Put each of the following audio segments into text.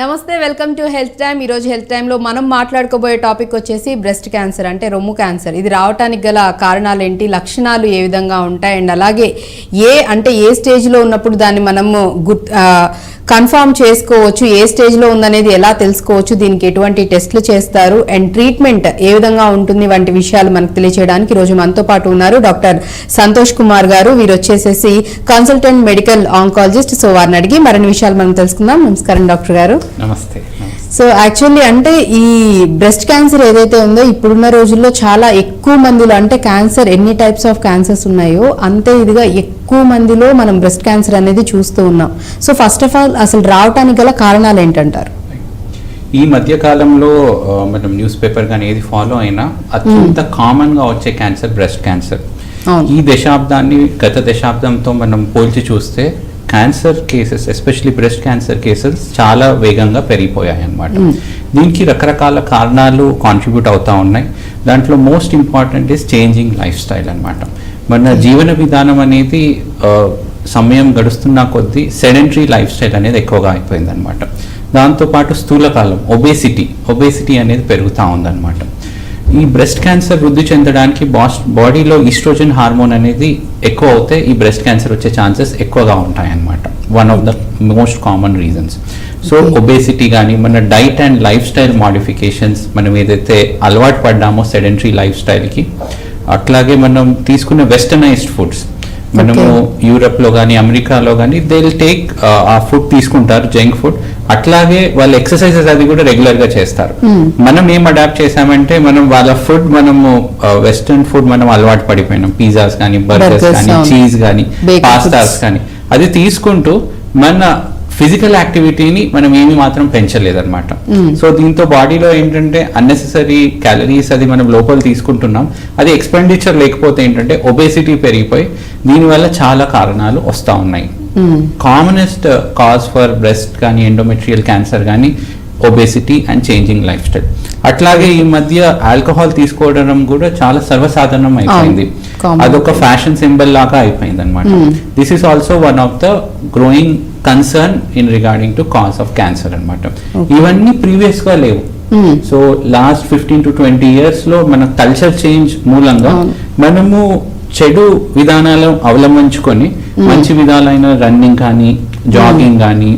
నమస్తే, welcome to health time. ఈరోజు health టైంలో మనం మాట్లాడుకోబోయే టాపిక్ వచ్చేసి బ్రెస్ట్ క్యాన్సర్, అంటే రొమ్ము క్యాన్సర్. ఇది రావడానికి గల కారణాలు ఏంటి, లక్షణాలు ఏ విధంగా ఉంటాయి, అండ్ అలాగే ఏ స్టేజ్లో ఉన్నప్పుడు దాన్ని మనము కన్ఫర్మ్ చేసుకోవచ్చు, ఏ స్టేజ్లో ఉందనేది ఎలా తెలుసుకోవచ్చు, దీనికి ఎటువంటి టెస్టులు చేస్తారు, అండ్ ట్రీట్మెంట్ ఏ విధంగా ఉంటుంది వంటి విషయాలు మనకు తెలియజేయడానికి ఈరోజు మనతో పాటు ఉన్నారు డాక్టర్ సంతోష్ కుమార్ గారు. వీరు వచ్చేసేసి కన్సల్టెంట్ మెడికల్ ఆంకాలజిస్ట్. సో వారిని అడిగి మరిన్ని విషయాలు మనం తెలుసుకుందాం. నమస్కారం డాక్టర్ గారు. నమస్తే. సో యాక్చువల్లీ అంటే ఈ బ్రెస్ట్ క్యాన్సర్ ఏదైతే ఉందో ఇప్పుడున్న రోజుల్లో చాలా ఎక్కువ మందిలో, అంటే క్యాన్సర్ ఎన్ని టైప్స్ ఆఫ్ క్యాన్సర్స్ ఉన్నాయో అంతే ఇదిగా ఎక్కువ మందిలో మనం బ్రెస్ట్ క్యాన్సర్ అనేది చూస్తూ ఉన్నాం. సో ఫస్ట్ ఆఫ్ ఆల్ అసలు రావడానికి గల కారణాలు ఏంటంటారు? ఈ మధ్య కాలంలో మనం న్యూస్ పేపర్ కానీ ఏది ఫాలో అయినా అత్యంత కామన్ గా వచ్చే క్యాన్సర్ బ్రెస్ట్ క్యాన్సర్. ఈ గత దశాబ్దంతో మనం పోల్చి చూస్తే cancer cases, especially breast cancer cases చాలా వేగంగా పెరిగిపోయాయి అన్నమాట. దీనికి రకరకాల కారణాలు కాంట్రిబ్యూట్ అవుతూ ఉన్నాయి. దాంట్లో most important is changing life style అన్నమాట. మన జీవన విధానం అనేది సమయం గడుస్తున్న కొద్దీ సెడెంటరీ లైఫ్ స్టైల్ అనేది ఎక్కువగా అయిపోయింది అనమాట. దాంతోపాటు స్థూలకాలం, ఒబేసిటీ అనేది పెరుగుతూ ఉందన్నమాట. ఈ బ్రెస్ట్ క్యాన్సర్ వృద్ధి చెందడానికి బాడీలో ఈస్ట్రోజన్ హార్మోన్ అనేది ఎక్కువ అవుతే ఈ బ్రెస్ట్ క్యాన్సర్ వచ్చే ఛాన్సెస్ ఎక్కువగా ఉంటాయి అన్నమాట. One of the most common reasons. So obesity కానీ, మన diet and life style modifications, మనం ఏదైతే అలవాటు పడ్డామో సెడెంటరీ లైఫ్ స్టైల్కి, అట్లాగే మనం తీసుకున్న వెస్టర్నైజ్డ్ ఫుడ్స్, మనము యూరప్లో కానీ అమెరికాలో కానీ దే విల్ టేక్ ఆ ఫుడ్ తీసుకుంటారు, జంక్ ఫుడ్. అట్లాగే వాళ్ళు ఎక్సర్సైజెస్ అది కూడా రెగ్యులర్ గా చేస్తారు. మనం ఏం అడాప్ట్ చేసామంటే మనం వాళ్ళ ఫుడ్, మనము వెస్టర్న్ ఫుడ్ మనం అలవాటు పడిపోయినాం. పిజ్జాస్ కానీ, బర్గర్స్ కానీ, చీజ్ కానీ, పాస్తాస్ కానీ, అది తీసుకుంటూ మన ఫిజికల్ యాక్టివిటీని మనం ఏమి మాత్రం పెంచలేదన్నమాట. సో దీంతో బాడీలో ఏంటంటే అన్నెసెసరీ క్యాలరీస్ అది మనం లోపల తీసుకుంటున్నాం. అది ఎక్స్పెండిచర్ లేకపోతే ఏంటంటే ఒబేసిటీ పెరిగిపోయి దీనివల్ల చాలా కారణాలు వస్తూ ఉన్నాయి. కామనెస్ట్ కాజ్ ఫర్ బ్రెస్ట్ కానీ, ఎండోమెట్రియల్ క్యాన్సర్ కానీ obesity and changing life style. అట్లాగే ఈ మధ్య ఆల్కహాల్ తీసుకోవడం కూడా చాలా సర్వసాధారణం అయిపోయింది. అదొక ఫ్యాషన్ సింబల్ లాగా అయిపోయింది అనమాట. This is also one of the growing concern in regarding to cause of cancer అనమాట. ఇవన్నీ ప్రీవియస్ గా లేవు. సో లాస్ట్ 15 to 20 years లో మన కల్చర్ చేంజ్ మూలంగా మనము చెడు విధానాలు అవలంబించుకొని మంచి విధాలైన రన్నింగ్ కానీ, జాగింగ్ కానీ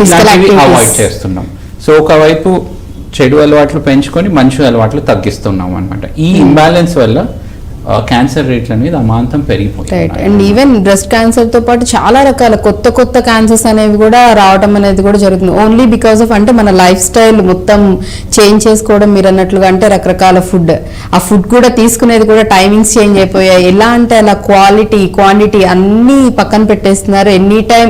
ఇట్లాంటివి అవాయిడ్ చేస్తున్నాం. సో ఒకవైపు చెడు అలవాట్లు పెంచుకొని మంచి అలవాట్లు తగ్గిస్తున్నాం అనమాట. ఈ ఇంబ్యాలెన్స్ వల్ల క్యాన్సర్ రేట్లు అనేది అమాంతం పెరిగిపోతాయి. అండ్ ఈవెన్ బ్రెస్ట్ క్యాన్సర్ తో పాటు చాలా రకాల కొత్త క్యాన్సర్స్ అనేవి కూడా రావడం అనేది కూడా జరుగుతుంది. ఓన్లీ బికాస్ ఆఫ్ అంటే మన లైఫ్ స్టైల్ మొత్తం చేంజ్ చేసుకోవడం. మీరు అన్నట్లుగా అంటే రకరకాల ఫుడ్, ఆ ఫుడ్ కూడా తీసుకునేది కూడా టైమింగ్స్ చేంజ్ అయిపోయాయి. ఎలా అంటే అలా క్వాంటిటీ అన్ని పక్కన పెట్టేస్తున్నారు. ఎనీ టైం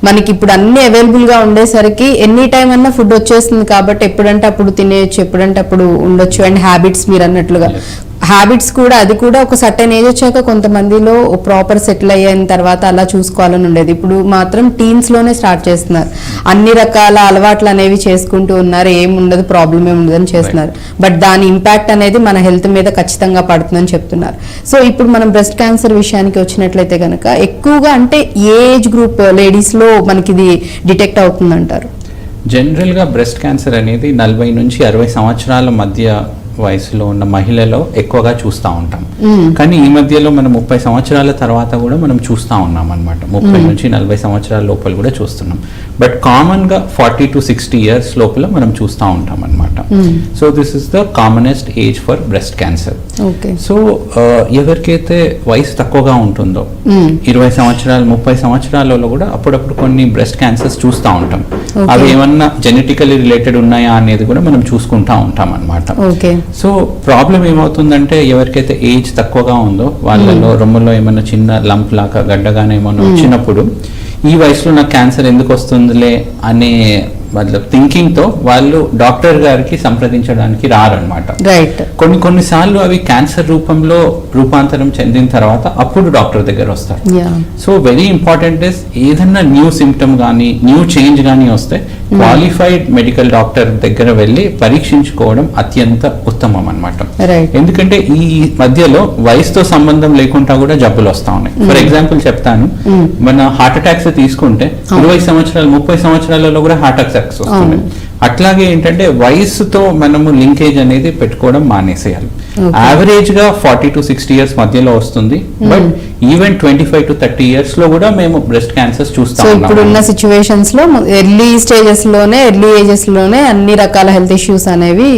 మనకి ఇప్పుడు అన్ని అవైలబుల్ గా ఉండేసరికి ఎనీ టైం అన్నా ఫుడ్ వచ్చేస్తుంది. కాబట్టి ఎప్పుడంటే అప్పుడు తినేయచ్చు, ఎప్పుడంటే అప్పుడు ఉండొచ్చు. అండ్ హ్యాబిట్స్, మీరు అన్నట్లుగా హ్యాబిట్స్ కూడా, అది కూడా ఒక సర్టెన్ ఏజ్ వచ్చాక కొంతమందిలో ప్రాపర్ సెటిల్ అయిన తర్వాత అలా చూసుకోవాలని ఉండేది. ఇప్పుడు మాత్రం టీన్స్ లోనే స్టార్ట్ చేస్తున్నారు. అన్ని రకాల అలవాట్లు అనేవి చేసుకుంటూ ఉన్నారు. ఏముండదు, ప్రాబ్లం ఏముండదని చేస్తున్నారు. బట్ దాని ఇంపాక్ట్ అనేది మన హెల్త్ మీద ఖచ్చితంగా పడుతుందని చెప్తున్నారు. సో ఇప్పుడు మనం బ్రెస్ట్ క్యాన్సర్ విషయానికి వచ్చినట్లయితే కనుక ఎక్కువగా అంటే ఏజ్ గ్రూప్ లేడీస్ లో మనకి ఇది డిటెక్ట్ అవుతుందంటారు? జనరల్ గా బ్రెస్ట్ క్యాన్సర్ అనేది 40 నుంచి 60 సంవత్సరాల మధ్య వయసులో ఉన్న మహిళలో ఎక్కువగా చూస్తూ ఉంటాం. కానీ ఈ మధ్యలో మనం 30 సంవత్సరాల తర్వాత కూడా మనం చూస్తూ ఉన్నాం అనమాట. 30 నుంచి 40 సంవత్సరాల లోపల కూడా చూస్తున్నాం. బట్ కామన్ గా 40 to 60 years లోపల మనం చూస్తూ ఉంటాం అనమాట. So this is the commonest age for breast cancer. So ఎవరికైతే వయసు తక్కువగా ఉంటుందో 20 సంవత్సరాలు 30 సంవత్సరాలలో కూడా అప్పుడప్పుడు కొన్ని బ్రెస్ట్ క్యాన్సర్స్ చూస్తూ ఉంటాం. అవి ఏమన్నా జెనెటికలీ రిలేటెడ్ ఉన్నాయా అనేది కూడా మనం చూసుకుంటా ఉంటాం అనమాట. సో ప్రాబ్లం ఏమవుతుందంటే ఎవరికైతే ఏజ్ తక్కువగా ఉందో వాళ్ళలో రొమ్ములో ఏమైనా చిన్న లంప్ లాగా గడ్డగానే ఏమైనా వచ్చినప్పుడు ఈ వయసులో నాకు క్యాన్సర్ ఎందుకు వస్తుందిలే అనే థింకింగ్ తో వాళ్ళు డాక్టర్ గారికి సంప్రదించడానికి రారనమాట. కొన్నిసార్లు అవి క్యాన్సర్ రూపంలో రూపాంతరం చెందిన తర్వాత అప్పుడు డాక్టర్ దగ్గర వస్తారు. సో వెరీ ఇంపార్టెంట్ ఇస్ ఏదన్నా న్యూ సిమ్టమ్ కానీ, న్యూ చేంజ్ కానీ వస్తే క్వాలిఫైడ్ మెడికల్ డాక్టర్ దగ్గర వెళ్ళి పరీక్షించుకోవడం అత్యంత ఉత్తమం అన్నమాట. ఎందుకంటే ఈ మధ్యలో వయసుతో సంబంధం లేకుండా కూడా జబ్బులు వస్తా ఉన్నాయి. ఫర్ ఎగ్జాంపుల్ చెప్తాను, మన హార్ట్ అటాక్స్ తీసుకుంటే 20 సంవత్సరాలు 30 సంవత్సరాలలో కూడా హార్ట్ అటాక్స్ వస్తున్నాయి. అట్లాగే ఏంటంటే వయసుతో మనము లింకేజ్ అనేది పెట్టుకోవడం మానేసేయాలి. యావరేజ్ గా 40 to 60 ఇయర్స్ మధ్యలో వస్తుంది, బట్ ఈవెన్ 25 to 30 ఇయర్స్ లో కూడా మేము బ్రెస్ట్ క్యాన్సర్స్ చూస్తాం. సో ఇప్పుడున్న సిచ్యువేషన్స్ లో ఎర్లీ స్టేజెస్ లోనే, ఎర్లీ ఏజెస్ లోనే అన్ని రకాల హెల్త్ ఇష్యూస్ అనేవి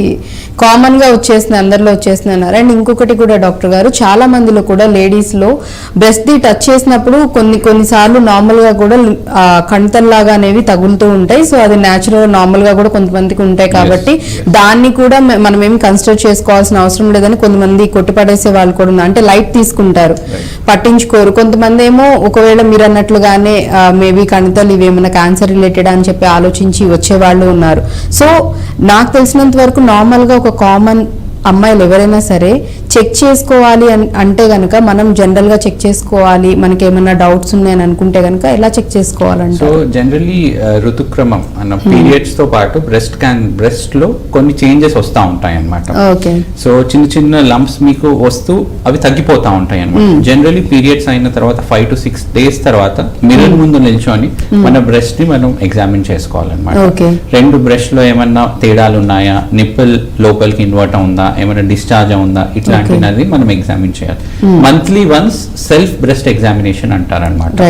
కామన్ గా వచ్చేస్తున్నాయి, అందరిలో వచ్చేస్తున్నాయి. అండ్ ఇంకొకటి కూడా డాక్టర్ గారు, చాలా మందిలో కూడా లేడీస్ లో బ్రెస్ట్ ది టచ్ చేసినప్పుడు కొన్నిసార్లు నార్మల్ గా కూడా కణతల్లాగా అనేవి తగులుతూ ఉంటాయి. సో అది న్యాచురల్ నార్మల్ గా కూడా కొంతమందికి ఉంటాయి కాబట్టి దాన్ని కూడా మనం ఏమి కన్సిడర్ చేసుకోవాల్సిన అవసరం లేదని కొంతమంది కొట్టిపడేసే వాళ్ళు కూడా ఉన్నారు. అంటే లైట్ తీసుకుంటారు, పట్టించుకోరు. కొంతమంది ఏమో ఒకవేళ మీరు అన్నట్లుగానే మేబీ కణితలు ఇవేమైనా క్యాన్సర్ రిలేటెడ్ అని చెప్పి ఆలోచించి వచ్చే వాళ్ళు ఉన్నారు. సో నాకు తెలిసినంత వరకు నార్మల్ గా ఒక కామన్ అమ్మాయిలు ఎవరైనా సరే చెక్ చేసుకోవాలి అంటే గనక మనం జనరల్ గా చెక్ చేసుకోవాలి, మనకి ఏమైనా డౌట్స్ ఉన్నాయని అనుకుంటే గనక ఎలా చెక్ చేసుకోవాలంటే? సో జనరల్లీ ఋతుక్రమం అన్న పీరియడ్స్ తో పాటు బ్రెస్ట్ లో కొన్ని చేంజెస్ వస్తూ ఉంటాయి అన్నమాట. ఓకే. సో చిన్న చిన్న లంప్స్ మీకు వస్తూ అవి తగ్గిపోతా ఉంటాయి అన్నమాట. జనరల్లీ పీరియడ్స్ అయిన తర్వాత 5 to 6 days తర్వాత మిర్రర్ ముందు నిల్చొని మన బ్రెస్ట్ ని మనం ఎగ్జామిన్ చేసుకోవాలన్నమాట. రెండు బ్రెస్ట్ లో ఏమన్నా తేడాలు ఉన్నాయా, నిప్పుల్ లోపలికి ఇన్వర్ట్ ఉందా, ఏమైనా డిశ్చార్జ్ ఉందా, ఇట్లాంటివి మనం ఎగ్జామిన్ చేయాలి. Monthly once self breast examination అంటారనమాట.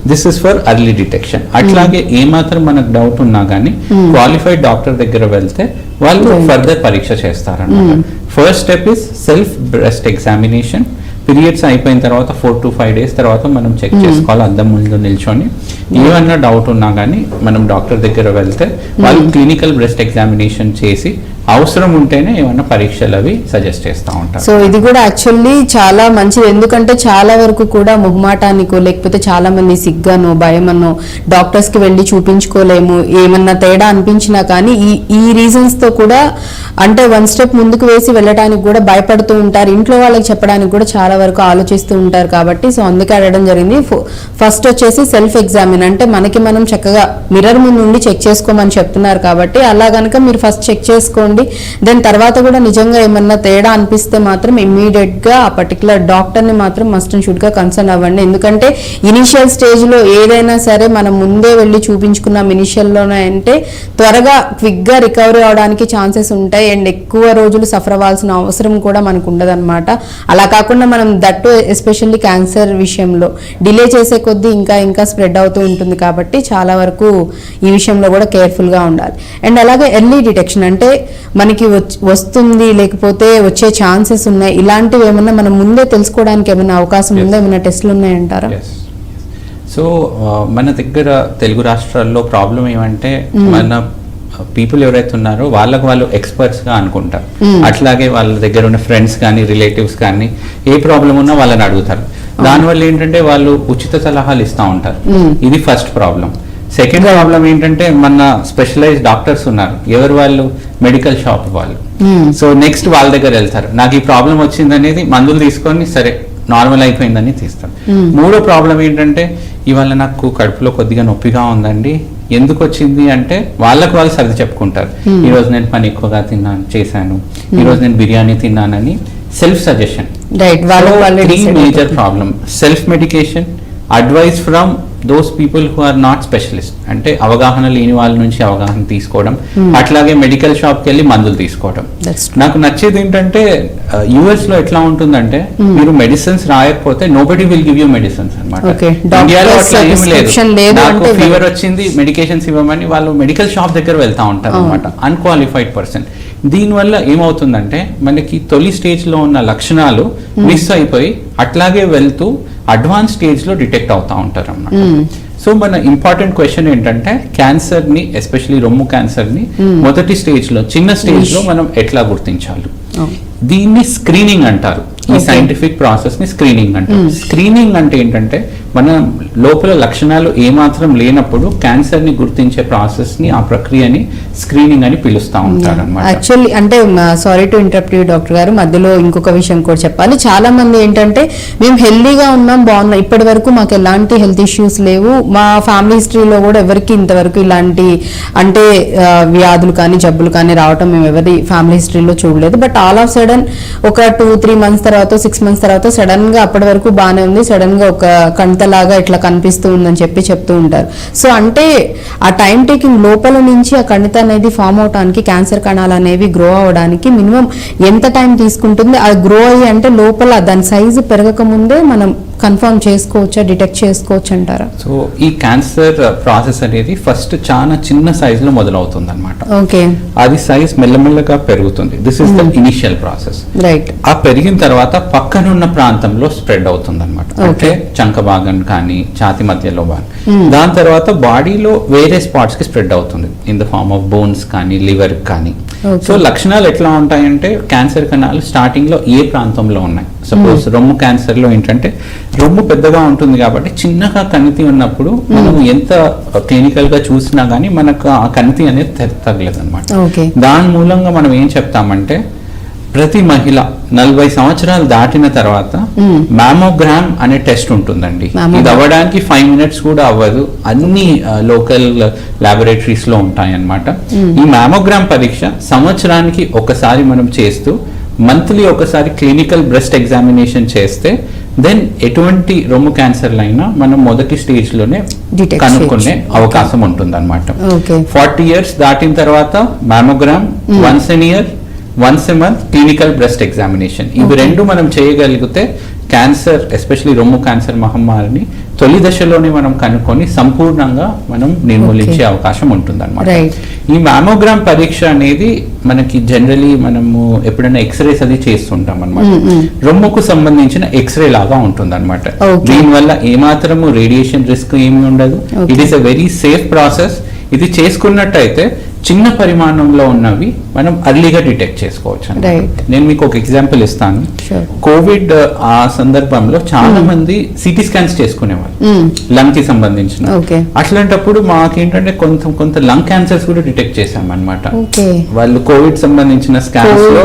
This is for early detection. అట్లాగే ఏమాత్రం మనకు డౌట్ ఉన్నా కానీ క్వాలిఫైడ్ డాక్టర్ దగ్గర వెళ్తే వాళ్ళు ఫర్దర్ పరీక్ష చేస్తారనమాట. First step is self breast examination. Periods అయిపోయిన తర్వాత 4 to 5 days తర్వాత మనం చెక్ చేసుకోవాలి అద్దం ముందు నిల్చొని. ఏమన్నా డౌట్ ఉన్నా కానీ మనం డాక్టర్ దగ్గర వెళ్తే వాళ్ళు క్లినికల్ బ్రెస్ట్ ఎగ్జామినేషన్ చేసి అవసరం ఉంటేనే ఏమన్నా పరీక్షలు అవి సజెస్ట్ చేస్తూ ఉంటారు. సో ఇది కూడా యాక్చువల్లీ చాలా మంచిది, ఎందుకంటే చాలా వరకు కూడా మొహమాటానికో లేకపోతే చాలా మంది సిగ్గానో భయమనో డాక్టర్స్ కి వెళ్ళి చూపించుకోలేము, ఏమన్నా తేడా అనిపించినా కానీ ఈ రీజన్స్ తో కూడా అంటే 1 step ముందుకు వేసి వెళ్ళడానికి కూడా భయపడుతూ ఉంటారు. ఇంట్లో వాళ్ళకి చెప్పడానికి కూడా చాలా వరకు ఆలోచిస్తూ ఉంటారు. కాబట్టి సో అందుకే అడగడం జరిగింది. ఫస్ట్ వచ్చేసి సెల్ఫ్ ఎగ్జామిన్, అంటే మనకి మనం చక్కగా మిర్రర్ ముందు ఉండి చెక్ చేసుకోమని చెప్తున్నారు కాబట్టి అలా గనక మీరు ఫస్ట్ చెక్ చేసుకోండి. దెన్ తర్వాత కూడా నిజంగా ఏమన్నా తేడా అనిపిస్తే మాత్రం ఇమ్మీడియట్ గా ఆ పర్టికులర్ డాక్టర్ ని మాత్రం మస్ట్ అండ్ షుడ్ గా కన్సర్న్ అవ్వండి. ఎందుకంటే ఇనిషియల్ స్టేజ్ లో ఏదైనా సరే మనం ముందే వెళ్ళి చూపించుకున్నాం ఇనిషియల్ లోనే అంటే త్వరగా క్విక్ గా రికవరీ అవడానికి ఛాన్సెస్ ఉంటాయి. అండ్ ఎక్కువ రోజులు సఫర్ అవ్వాల్సిన అవసరం కూడా మనకు ఉండదన్నమాట. అలా కాకుండా మనం దట్టు ఎస్పెషల్లీ క్యాన్సర్ విషయంలో డిలే చేసే కొద్దీ ఇంకా స్ప్రెడ్ అవుతూ ఉంటుంది. కాబట్టి చాలా వరకు ఈ విషయంలో కూడా కేర్ఫుల్ గా ఉండాలి. అండ్ అలాగే ఎర్లీ డిటెక్షన్, అంటే మనకి వస్తుంది లేకపోతే వచ్చే ఛాన్సెస్ ఉన్నాయి, ఇలాంటివి ఏమన్నా మనం ముందే తెలుసుకోవడానికి ఏమైనా అవకాశం ఉందా, ఏమైనా టెస్ట్లు ఉన్నాయంటారా? సో మన దగ్గర తెలుగు రాష్ట్రాల్లో ప్రాబ్లం ఏమంటే మన పీపుల్ ఎవరైతే ఉన్నారో వాళ్ళకు వాళ్ళు ఎక్స్పర్ట్స్ గా అనుకుంటారు. అట్లాగే వాళ్ళ దగ్గర ఉన్న ఫ్రెండ్స్ కానీ రిలేటివ్స్ కానీ ఏ ప్రాబ్లం ఉన్నా వాళ్ళని అడుగుతారు. దానివల్ల ఏంటంటే వాళ్ళు ఉచిత సలహాలు ఇస్తూ ఉంటారు. ఇది ఫస్ట్ ప్రాబ్లం. సెకండ్ ప్రాబ్లం ఏంటంటే మన స్పెషలైజ్డ్ డాక్టర్స్ ఉన్నారు, ఎవరు వాళ్ళు మెడికల్ షాప్ వాళ్ళు. సో నెక్స్ట్ వాళ్ళ దగ్గర వెళ్తారు, నాకు ఈ ప్రాబ్లం వచ్చింది అనేది మందులు తీసుకొని సరే నార్మల్ అయిపోయిందని తీస్తాం. మూడో ప్రాబ్లం ఏంటంటే ఇవాళ నాకు కడుపులో కొద్దిగా నొప్పిగా ఉందండి, ఎందుకు వచ్చింది అంటే వాళ్ళకు వాళ్ళు సర్ది చెప్పుకుంటారు. ఈ రోజు నేను పని ఎక్కువగా చేశాను, ఈ రోజు నేను బిర్యానీ తిన్నానని self suggestion. Major problem self medication, advice from those people who are not specialist, అంటే అవగాహన లేని వాళ్ళ నుంచి అవగాహన తీసుకోవడం, అట్లాగే మెడికల్ షాప్కి వెళ్ళి మందులు తీసుకోవడం. నాకు నచ్చేది ఏంటంటే యుఎస్ లో ఎట్లా ఉంటుందంటే మీరు మెడిసిన్స్ రాయకపోతే nobody will give you medicines అనమాట. ఇండియాలో అట్లా ఏం లేదు, నాకు ఫీవర్ వచ్చింది మెడికేషన్స్ ఇవ్వమని వాళ్ళు మెడికల్ షాప్ దగ్గర వెళ్తా ఉంటారు అనమాట, అన్క్వాలిఫైడ్ పర్సన్. దీనివల్ల ఏమవుతుందంటే మనకి తొలి స్టేజ్ లో ఉన్న లక్షణాలు మిస్ అయిపోయి అట్లాగే వెళ్తూ అడ్వాన్స్ స్టేజ్ లో డిటెక్ట్ అవుతా ఉంటారు అన్నమాట. సో మన ఇంపార్టెంట్ క్వశ్చన్ ఏంటంటే క్యాన్సర్ ని, ఎస్పెషల్లీ రొమ్ము క్యాన్సర్ ని మొదటి స్టేజ్ లో, చిన్న స్టేజ్ లో మనం ఎట్లా గుర్తించాలి? దీన్ని స్క్రీనింగ్ అంటారు. ఈ సైంటిఫిక్ ప్రాసెస్ ని స్క్రీనింగ్ అంటారు. స్క్రీనింగ్ అంటే ఏంటంటే మన లోపల లక్షణాలు ఏమాత్రం లేనప్పుడు క్యాన్సర్ ని గుర్తించే ప్రాసెస్ ని, ఆ ప్రక్రియని స్క్రీనింగ్ అని పిలుస్తా ఉంటారు అన్నమాట. యాక్చువల్లీ అంటే sorry to interrupt you doctor గారు, మధ్యలో ఇంకొక విషయం కూడా చెప్పాలి. చాలా మంది ఏంటంటే మేము హెల్దీగా ఉన్నాం, బాగున్నాం, ఇప్పటి వరకు మాకు ఎలాంటి హెల్త్ ఇష్యూస్ లేవు, మా ఫ్యామిలీ హిస్టరీలో కూడా ఎవరికి ఇంతవరకు ఇలాంటి అంటే వ్యాధులు కానీ జబ్బులు కానీ రావటం మేము ఎవరి ఫ్యామిలీ హిస్టరీలో చూడలేదు. బట్ ఆల్ ఆఫ్ సడన్ ఒక 2-3 months తర్వాత తర్వాత 6 months తర్వాత సడన్ గా అప్పటి వరకు బాగానే ఉంది, సడన్ గా ఒక కణితలాగా ఇట్లా కనిపిస్తూ ఉందని చెప్తూ ఉంటారు. సో అంటే ఆ టైం టేకింగ్ లోపల నుంచి ఆ కణిత అనేది ఫామ్ అవడానికి, క్యాన్సర్ కణాలు అనేవి గ్రో అవడానికి మినిమం ఎంత టైం తీసుకుంటుంది? అది గ్రో అయ్యి అంటే లోపల దాని సైజు పెరగక ముందే మనం కన్ఫర్మ్ చేసుకోవచ్చా, డిటెక్ట్ చేసుకోవచ్చు అంటారా? సో ఈ క్యాన్సర్ ప్రాసెస్ అనేది ఫస్ట్ చాలా చిన్న సైజ్ లో మొదలవుతుంది అనమాట. ఓకే, అది సైజ్ మెల్లమెల్లగా పెరుగుతుంది. This is the initial process. Right. ఆ పెరిగిన తర్వాత పక్కనున్న ప్రాంతంలో స్ప్రెడ్ అవుతుంది అనమాట. అంటే చంక భాగం కానీ ఛాతి మధ్యలో భాగం. దాని తర్వాత బాడీలో వేరే స్పాట్స్ కి స్ప్రెడ్ అవుతుంది in the form of bones కానీ లివర్ కానీ. సో లక్షణాలు ఎట్లా ఉంటాయంటే క్యాన్సర్ కణాలు స్టార్టింగ్ లో ఏ ప్రాంతంలో ఉన్నాయి. సపోజ్ రొమ్ము క్యాన్సర్ లో ఏంటంటే రొమ్ము పెద్దగా ఉంటుంది కాబట్టి చిన్నగా కణితి ఉన్నప్పుడు మనం ఎంత క్లినికల్ గా చూసినా గానీ మనకు ఆ కణితి అనేది తగ్గలేదు అనమాట. దాని మూలంగా మనం ఏం చెప్తామంటే ప్రతి మహిళ 40 సంవత్సరాలు దాటిన తర్వాత మ్యామోగ్రామ్ అనే టెస్ట్ ఉంటుందండి. ఇది అవ్వడానికి 5 minutes కూడా అవ్వదు. అన్ని లోకల్ ల్యాబొరేటరీస్ లో ఉంటాయి అన్నమాట. ఈ మ్యామోగ్రామ్ పరీక్ష సంవత్సరానికి ఒకసారి మనం చేస్తూ మంత్లీ ఒకసారి క్లినికల్ బ్రెస్ట్ ఎగ్జామినేషన్ చేస్తే దెన్ ఎటువంటి రొమ్ము క్యాన్సర్లు అయినా మనం మొదటి స్టేజ్ లోనే కనుక్కునే అవకాశం ఉంటుంది అనమాట. 40 years దాటిన తర్వాత mammogram, once a year, once a month clinical breast examination. ఇవి రెండు మనం చేయగలిగితే క్యాన్సర్, ఎస్పెషల్లీ రొమ్ము క్యాన్సర్ మహమ్మారిని తొలి దశలోనే మనం కనుక్కొని సంపూర్ణంగా మనం నిర్మూలించే అవకాశం ఉంటుంది అనమాట. ఈ మ్యామోగ్రామ్ పరీక్ష అనేది మనకి జనరలీ మనము ఎప్పుడైనా ఎక్స్రేస్ అది చేస్తుంటాం అనమాట. రొమ్ముకు సంబంధించిన ఎక్స్రే లాగా ఉంటుంది అనమాట. దీనివల్ల ఏమాత్రము రేడియేషన్ రిస్క్ ఏమి ఉండదు. It is a very safe process. ఇది చేసుకున్నట్టయితే చిన్న పరిమాణంలో ఉన్నవి మనం అర్లీగా డిటెక్ట్ చేసుకోవచ్చు. నేను మీకు ఒక ఎగ్జాంపుల్ ఇస్తాను. కోవిడ్ ఆ సందర్భంలో చాలా మంది సిటీ స్కాన్స్ చేసుకునేవాళ్ళు లంగ్ కి సంబంధించిన. అట్లాంటప్పుడు మాకేంటంటే కొంత లంగ్ క్యాన్సర్స్ కూడా డిటెక్ట్ చేశాం అనమాట. వాళ్ళు కోవిడ్ సంబంధించిన స్కాన్స్ లో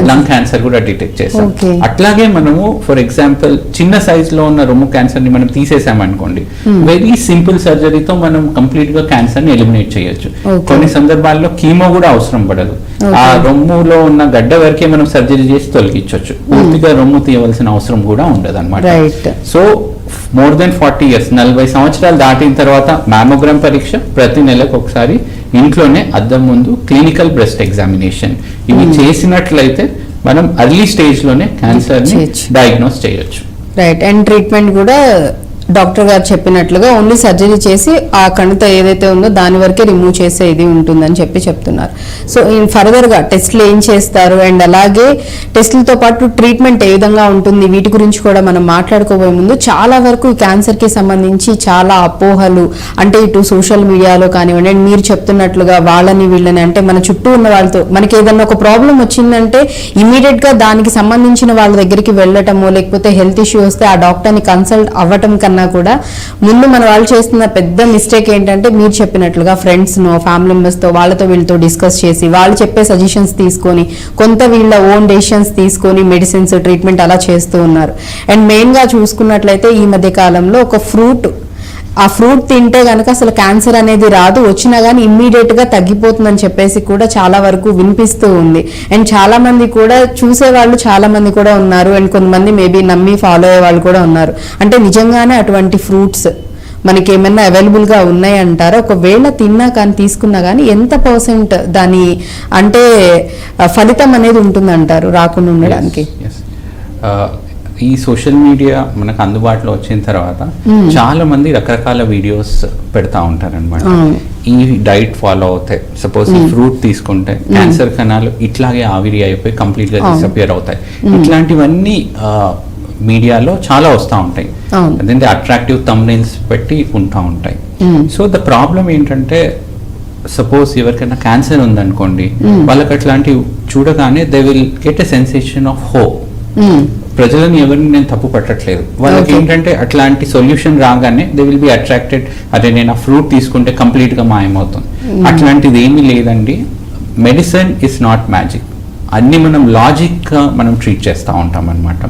లంగ్ క్యాన్సర్ కూడా డిటెక్ట్ చేశాం. అట్లాగే మనము ఫర్ ఎగ్జాంపుల్ చిన్న సైజ్ లో ఉన్న రొమ్ము క్యాన్సర్ ని మనం తీసేసాం అనుకోండి, వెరీ సింపుల్ సర్జరీతో మనం కంప్లీట్ గా క్యాన్సర్ ని ఎలిమినేట్ చేయొచ్చు. కొన్ని సందర్భాల్లో కీమో కూడా అవసరం పడదు. ఆ రొమ్ములో ఉన్న గడ్డ వరకే మనం సర్జరీ చేసి తొలగించవచ్చు. పూర్తిగా రొమ్ము తీయవలసిన అవసరం కూడా ఉండదు అనమాట. సో మోర్ దెన్ 40 years 40 సంవత్సరాలు దాటిన తర్వాత మ్యామోగ్రామ్ పరీక్ష, ప్రతి నెలకు ఒకసారి ఇంట్లోనే అద్దం ముందు క్లినికల్ బ్రెస్ట్ ఎగ్జామినేషన్, ఇవి చేసినట్లయితే మనం అర్లీ స్టేజ్ లోనే క్యాన్సర్ ని డయాగ్నోస్ చేయొచ్చు. రైట్. అండ్ ట్రీట్మెంట్ కూడా డాక్టర్ గారు చెప్పినట్లుగా ఓన్లీ సర్జరీ చేసి ఆ కణిత ఏదైతే ఉందో దాని వరకే రిమూవ్ చేసే ఇది ఉంటుందని చెప్తున్నారు. సో ఫర్దర్ గా టెస్ట్లు ఏం చేస్తారు, అండ్ అలాగే టెస్టులతో పాటు ట్రీట్మెంట్ ఏ విధంగా ఉంటుంది, వీటి గురించి కూడా మనం మాట్లాడుకోబోయే ముందు చాలా వరకు ఈ క్యాన్సర్ కి సంబంధించి చాలా అపోహలు, అంటే ఇటు సోషల్ మీడియాలో కానివ్వండి, అండ్ మీరు చెప్తున్నట్లుగా వాళ్ళని వీళ్ళని, అంటే మన చుట్టూ ఉన్న వాళ్ళతో మనకి ఏదన్నా ఒక ప్రాబ్లం వచ్చిందంటే ఇమీడియట్ గా దానికి సంబంధించిన వాళ్ళ దగ్గరికి వెళ్ళటమో, లేకపోతే హెల్త్ ఇష్యూ వస్తే ఆ డాక్టర్ని కన్సల్ట్ అవ్వటం కన్నా కూడా ముందు మన వాళ్ళు చేస్తున్న పెద్ద మిస్టేక్ ఏంటంటే మీరు చెప్పినట్లుగా ఫ్రెండ్స్ నో, ఫ్యామిలీ మెంబర్స్ తో, వాళ్ళతో వీళ్ళతో డిస్కస్ చేసి వాళ్ళు చెప్పే సజెషన్స్ తీసుకొని కొంత వీళ్ళ ఓన్ డెసిషన్స్ తీసుకొని మెడిసిన్స్, ట్రీట్మెంట్ అలా చేస్తూ ఉన్నారు. అండ్ మెయిన్ గా చూసుకున్నట్లయితే ఈ మధ్య కాలంలో ఒక ఆ ఫ్రూట్ తింటే గనక అసలు క్యాన్సర్ అనేది రాదు, వచ్చినా గానీ ఇమ్మీడియట్ గా తగ్గిపోతుందని చెప్పేసి కూడా చాలా వరకు వినిపిస్తూ ఉంది. అండ్ చాలా మంది కూడా చూసేవాళ్ళు చాలా మంది కూడా ఉన్నారు, అండ్ కొంతమంది మేబీ నమ్మి ఫాలో అయ్యే వాళ్ళు కూడా ఉన్నారు. అంటే నిజంగానే అటువంటి ఫ్రూట్స్ మనకి ఏమైనా అవైలబుల్ గా ఉన్నాయంటారా? ఒకవేళ తిన్నా కానీ తీసుకున్నా కానీ ఎంత % దాని అంటే ఫలితం అనేది ఉంటుందంటారు రాకుండా ఉండడానికి? ఈ సోషల్ మీడియా మనకు అందుబాటులో వచ్చిన తర్వాత చాలా మంది రకరకాల వీడియోస్ పెడతా ఉంటారన్నమాట. ఈ డైట్ ఫాలో అవుతాయి, సపోజ్ ఈ ఫ్రూట్ తీసుకుంటే క్యాన్సర్ కణాలు ఇట్లాగే ఆవిరి అయిపోయి కంప్లీట్ గా డిసపియర్ అవుతాయి. ఇట్లాంటివన్నీ మీడియాలో చాలా వస్తూ ఉంటాయి. అదేంటి అట్రాక్టివ్ థంబ్నెయిల్స్ పెట్టి ఉంటా ఉంటాయి. సో ద ప్రాబ్లం ఏంటంటే సపోజ్ ఎవరికైనా క్యాన్సర్ ఉందనుకోండి, వాళ్ళకి అట్లాంటివి చూడగానే they will get a sensation of hope. ప్రజలను ఎవరిని నేను తప్పు పట్టట్లేదు, వాళ్ళకి ఏంటంటే అట్లాంటి సొల్యూషన్ రాగానే దే విల్ బి అట్రాక్టెడ్. అదే నేను ఆ ఫ్రూట్ తీసుకుంటే కంప్లీట్ గా మాయమవుతుంది. అట్లాంటిది ఏమీ లేదండి. Medicine is not magic. అన్ని మనం లాజిక్ గా మనం ట్రీట్ చేస్తూ ఉంటాం అనమాట.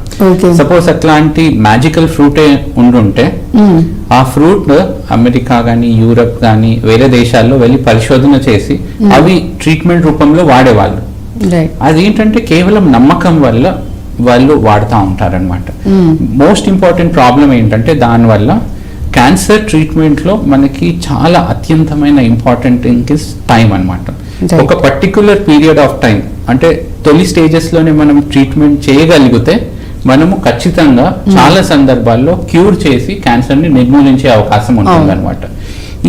సపోజ్ అట్లాంటి మ్యాజికల్ ఫ్రూటే ఉండుంటే ఆ ఫ్రూట్ అమెరికా కానీ యూరప్ కానీ వేరే దేశాల్లో వెళ్ళి పరిశోధన చేసి అవి ట్రీట్మెంట్ రూపంలో వాడేవాళ్ళు. అదేంటంటే కేవలం నమ్మకం వల్ల వాళ్ళు వాడుతూ ఉంటారనమాట. మోస్ట్ ఇంపార్టెంట్ ప్రాబ్లం ఏంటంటే దానివల్ల క్యాన్సర్ ట్రీట్మెంట్లో మనకి చాలా అత్యంతమైన ఇంపార్టెంట్ థింగ్ ఇస్ టైం అనమాట. ఒక పర్టిక్యులర్ పీరియడ్ ఆఫ్ టైం అంటే తొలి స్టేజెస్లోనే మనం ట్రీట్మెంట్ చేయగలిగితే మనము ఖచ్చితంగా చాలా సందర్భాల్లో క్యూర్ చేసి క్యాన్సర్ని నిర్మూలించే అవకాశం ఉంటుంది అనమాట.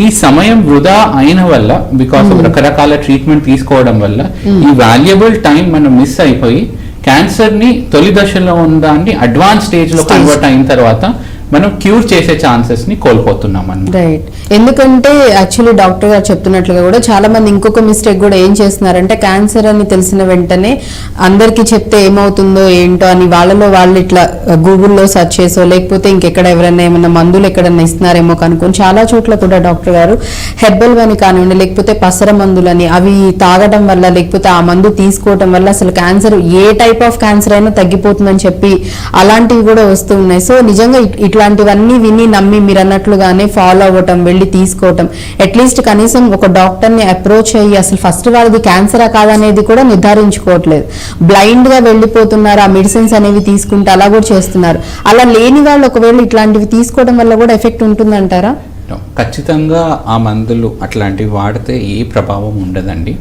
ఈ సమయం వృధా అయిన వల్ల బికాస్ ఆఫ్ రకరకాల ట్రీట్మెంట్ తీసుకోవడం వల్ల ఈ వాల్యుబుల్ టైం మనం మిస్ అయిపోయి క్యాన్సర్ ని తొలి దశలో ఉన్నదాన్ని అడ్వాన్స్ స్టేజ్ లో కన్వర్ట్ అయిన తర్వాత మనం క్యూర్ చేసే ఛాన్సెస్ ని కోల్పోతున్నాం అన్నమాట. రైట్. ఎందుకంటే యాక్చువల్లీ డాక్టర్ గారు చెప్తున్నట్లుగా కూడా చాలా మంది ఇంకొక మిస్టేక్ కూడా ఏం చేస్తున్నారంటే క్యాన్సర్ అని తెలిసిన వెంటనే అందరికీ చెప్తే ఏమవుతుందో ఏంటో అని వాళ్ళలో వాళ్ళు ఇట్లా గూగుల్లో సెర్చ్ చేసో లేకపోతే ఇంకెక్కడ ఎవరైనా ఏమైనా మందులు ఎక్కడన్నా ఇస్తున్నారేమో కనుక్కొని చాలా చోట్ల కూడా డాక్టర్ గారు హెర్బల్ అని కానివ్వండి లేకపోతే పసర మందులని అవి తాగడం వల్ల లేకపోతే ఆ మందు తీసుకోవడం వల్ల అసలు cancer A type of cancer అయినా తగ్గిపోతుందని చెప్పి అలాంటివి కూడా వస్తూ ఉన్నాయి. సో నిజంగా ఇట్లాంటివన్నీ విని నమ్మి మీరు అన్నట్లుగానే ఫాలో అవ్వటం వెళ్ళి తీసుకోవటం అట్లీస్ట్ కనీసం ఒక డాక్టర్ని అప్రోచ్ అయ్యి అసలు ఫస్ట్ వాళ్ళది క్యాన్సరా కాదనేది కూడా నిర్ధారించుకోవట్లేదు. బ్లైండ్ గా వెళ్ళిపోతున్నారు, ఆ మెడిసిన్స్ అనేవి తీసుకుంటే అలా కూడా చేస్తున్నారు. అలా లేని వాళ్ళు ఒకవేళ ఇట్లాంటివి తీసుకోవడం వల్ల కూడా ఎఫెక్ట్ ఉంటుందంటారా? ఖచ్చితంగా ఆ మందులు అట్లాంటివి వాడితే ఏ ప్రభావం ఉండదండి.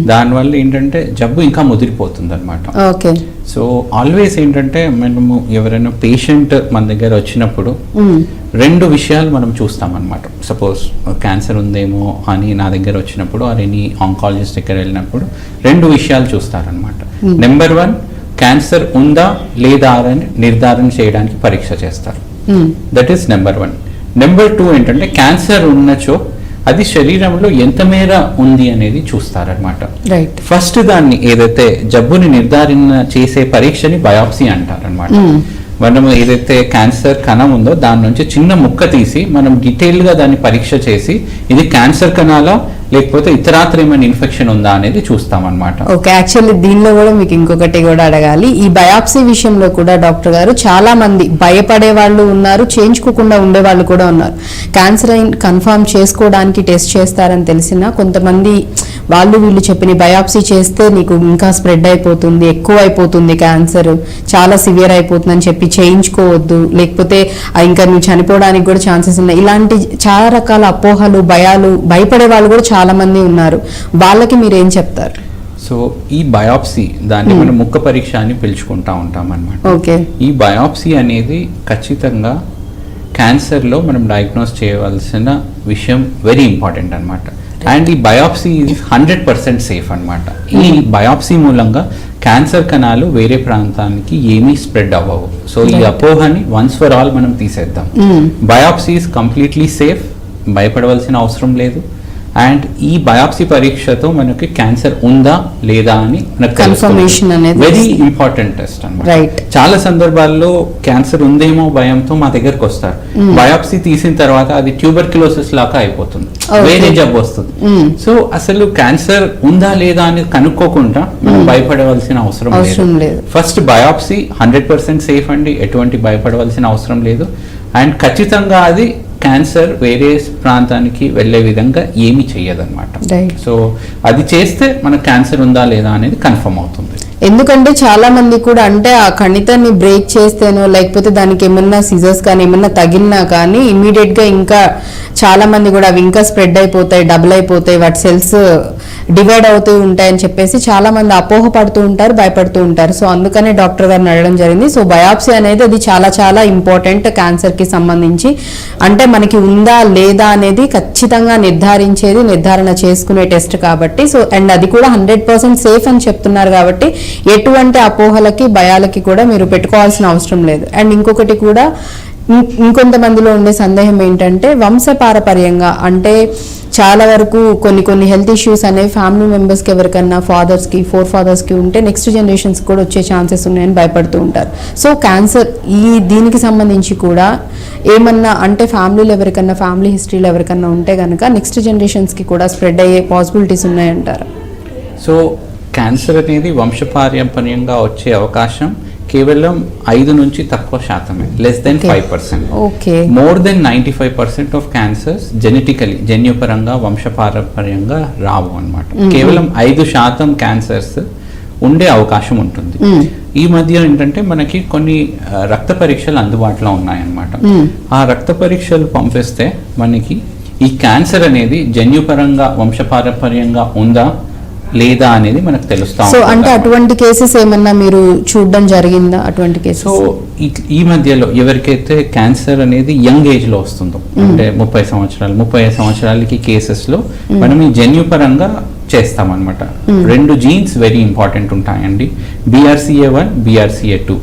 దానివల్ల ఏంటంటే జబ్బు ఇంకా ముదిరిపోతుంది అనమాట. ఓకే. సో ఆల్వేస్ ఏంటంటే మనము ఎవరైనా పేషెంట్ మన దగ్గర వచ్చినప్పుడు రెండు విషయాలు మనం చూస్తాం అనమాట. సపోజ్ క్యాన్సర్ ఉందేమో అని నా దగ్గర వచ్చినప్పుడు ఆర్ ఎనీ ఆంకాలజిస్ట్ దగ్గర వెళ్ళినప్పుడు రెండు విషయాలు చూస్తారనమాట. నెంబర్ 1 క్యాన్సర్ ఉందా లేదా అని నిర్ధారణ చేయడానికి పరీక్ష చేస్తారు. That is number 1. నెంబర్ 2 ఏంటంటే క్యాన్సర్ ఉన్నచో అది శరీరంలో ఎంత మేర ఉంది అనేది చూస్తారనమాట. ఫస్ట్ దాన్ని ఏదైతే జబ్బుని నిర్ధారణ చేసే పరీక్షని బయాప్సీ అంటారనమాట. మనం ఏదైతే క్యాన్సర్ కణం ఉందో దాని నుంచి చిన్న ముక్క తీసి మనం డీటెయిల్ గా దాన్ని పరీక్ష చేసి ఇది క్యాన్సర్ కణాలా లేకపోతే ఇతరాత్ర ఏమైనా ఇన్ఫెక్షన్ ఉందా అనేది చూస్తామన్నమాట. ఓకే. యాక్చువల్లీ దీనిలో కూడా మీకు ఇంకొకటి కూడా అడగాలి. ఈ బయాప్సీ విషయంలో కూడా డాక్టర్ గారు చాలా మంది భయపడే వాళ్ళు ఉన్నారు, చేయించుకోకుండా ఉండే వాళ్ళు కూడా ఉన్నారు. క్యాన్సర్ కన్ఫర్మ్ చేసుకోవడానికి టెస్ట్ చేస్తారని తెలిసినా కొంతమంది వాళ్ళు వీళ్ళు చెప్పిన బయాప్సీ చేస్తే నీకు ఇంకా స్ప్రెడ్ అయిపోతుంది, ఎక్కువ అయిపోతుంది, క్యాన్సర్ చాలా సివియర్ అయిపోతుంది అని చెప్పి చేయించుకోవద్దు, లేకపోతే ఇంకా నువ్వు చనిపోవడానికి కూడా ఛాన్సెస్ ఉన్నాయి. ఇలాంటి చాలా రకాల అపోహలు, భయాలు, భయపడే వాళ్ళు కూడా చాలా మంది ఉన్నారు. వాళ్ళకి మీరు ఏం చెప్తారు? సో ఈ బయాప్సీ దాన్ని మనం ముక్క పరీక్ష అని పిలుచుకుంటా ఉంటాం అన్నమాట. ఓకే. ఈ బయాప్సీ అనేది ఖచ్చితంగా క్యాన్సర్లో మనం డయాగ్నోస్ చేయవలసిన విషయం వెరీ ఇంపార్టెంట్ అనమాట. అండ్ ఈ బయాప్సీ 100% సేఫ్ అనమాట. ఈ బయాప్సీ మూలంగా క్యాన్సర్ కణాలు వేరే ప్రాంతానికి ఏమీ స్ప్రెడ్ అవ్వవు. సో ఈ అపోహని వన్స్ ఫర్ ఆల్ మనం తీసేద్దాం. బయాప్సీ ఈజ్ కంప్లీట్లీ సేఫ్, భయపడవలసిన అవసరం లేదు. అండ్ ఈ బయాప్సీ పరీక్షతో మనకి క్యాన్సర్ ఉందా లేదా అని కన్ఫర్మేషన్ అనేది వెరీ ఇంపార్టెంట్ టెస్ట్ అన్నమాట. చాలా సందర్భాల్లో క్యాన్సర్ ఉందేమో భయంతో మా దగ్గరకు వస్తారు. బయాప్సీ తీసిన తర్వాత అది ట్యూబర్క్యులోసిస్ లాగా అయిపోతుంది, వేరే జబ్బు వస్తుంది. సో అసలు క్యాన్సర్ ఉందా లేదా అని కనుక్కోకుండా మనం భయపడవలసిన అవసరం లేదు. ఫస్ట్ బయాప్సీ 100% సేఫ్ అండి, ఎటువంటి భయపడవలసిన అవసరం లేదు. అండ్ ఖచ్చితంగా అది క్యాన్సర్ వేరే ప్రాంతానికి వెళ్లే విధంగా ఏమీ చెయ్యదన్నమాట. సో అది చేస్తే మనకు క్యాన్సర్ ఉందా లేదా అనేది కన్ఫర్మ్ అవుతుంది. ఎందుకంటే చాలా మంది కూడా అంటే ఆ కణితాన్ని బ్రేక్ చేస్తేనో లేకపోతే దానికి ఏమన్నా సిజర్స్ కానీ ఏమన్నా తగిలినా కానీ ఇమీడియట్ గా ఇంకా చాలా మంది కూడా అవి ఇంకా స్ప్రెడ్ అయిపోతాయి, డబుల్ అయిపోతాయి, వాటి సెల్స్ డివైడ్ అవుతూ ఉంటాయని చెప్పేసి చాలా మంది అపోహ పడుతూ ఉంటారు, భయపడుతూ ఉంటారు. సో అందుకనే డాక్టర్ గారిని అడగడం జరిగింది. సో బయాప్సీ అనేది అది చాలా చాలా ఇంపార్టెంట్ క్యాన్సర్ కి సంబంధించి. అంటే మనకి ఉందా లేదా అనేది ఖచ్చితంగా నిర్ధారణ చేసుకునే టెస్ట్ కాబట్టి. సో అండ్ అది కూడా 100% సేఫ్ అని చెప్తున్నారు కాబట్టి ఎటువంటి అపోహలకి భయాలకి కూడా మీరు పెట్టుకోవాల్సిన అవసరం లేదు. అండ్ ఇంకొకటి కూడా ఇంకొంతమందిలో ఉండే సందేహం ఏంటంటే వంశపారపర్యంగా అంటే చాలా వరకు కొన్ని హెల్త్ ఇష్యూస్ అనేవి ఫ్యామిలీ మెంబర్స్కి ఎవరికన్నా ఫాదర్స్కి, 4 ఫాదర్స్కి ఉంటే నెక్స్ట్ జనరేషన్స్ కూడా వచ్చే ఛాన్సెస్ ఉన్నాయని భయపడుతూ ఉంటారు. సో క్యాన్సర్ దీనికి సంబంధించి కూడా ఏమన్నా అంటే ఫ్యామిలీలో ఎవరికన్నా ఫ్యామిలీ హిస్టరీలో ఎవరికన్నా ఉంటే కనుక నెక్స్ట్ జనరేషన్స్కి కూడా స్ప్రెడ్ అయ్యే పాసిబిలిటీస్ ఉన్నాయంటారు. సో క్యాన్సర్ అనేది వంశపారంపర్యంగా వచ్చే అవకాశం కేవలం 5 నుంచి తక్కువ శాతమే, less than 5%. More than 95% of cancers జన్యుపరంగా వంశపారంపర్యంగా రావు అన్నమాట. కేవలం 5% క్యాన్సర్స్ ఉండే అవకాశం ఉంటుంది. ఈ మధ్య ఏంటంటే మనకి కొన్ని రక్త పరీక్షలు అందుబాటులో ఉన్నాయన్నమాట. ఆ రక్త పరీక్షలు పంపిస్తే మనకి ఈ క్యాన్సర్ అనేది జన్యుపరంగా వంశపారంపర్యంగా ఉందా లేదా అనేది మనకు తెలుస్తా సో అంటే అటువంటి కేసెస్ ఏమన్నా మీరు చూడడం జరిగిందా? అటువంటి కేసెస్ సో ఈ మధ్యలో ఎవరికైతే క్యాన్సర్ అనేది యంగ్ ఏజ్ లో వస్తుందో, అంటే 30 సంవత్సరాలు 35 సంవత్సరాలకి కేసెస్ లో మనం ఈ జన్యుపరంగా చేస్తామన్నమాట. 2 జీన్స్ వెరీ ఇంపార్టెంట్ ఉంటాయండి, BRCA1 BRCA2.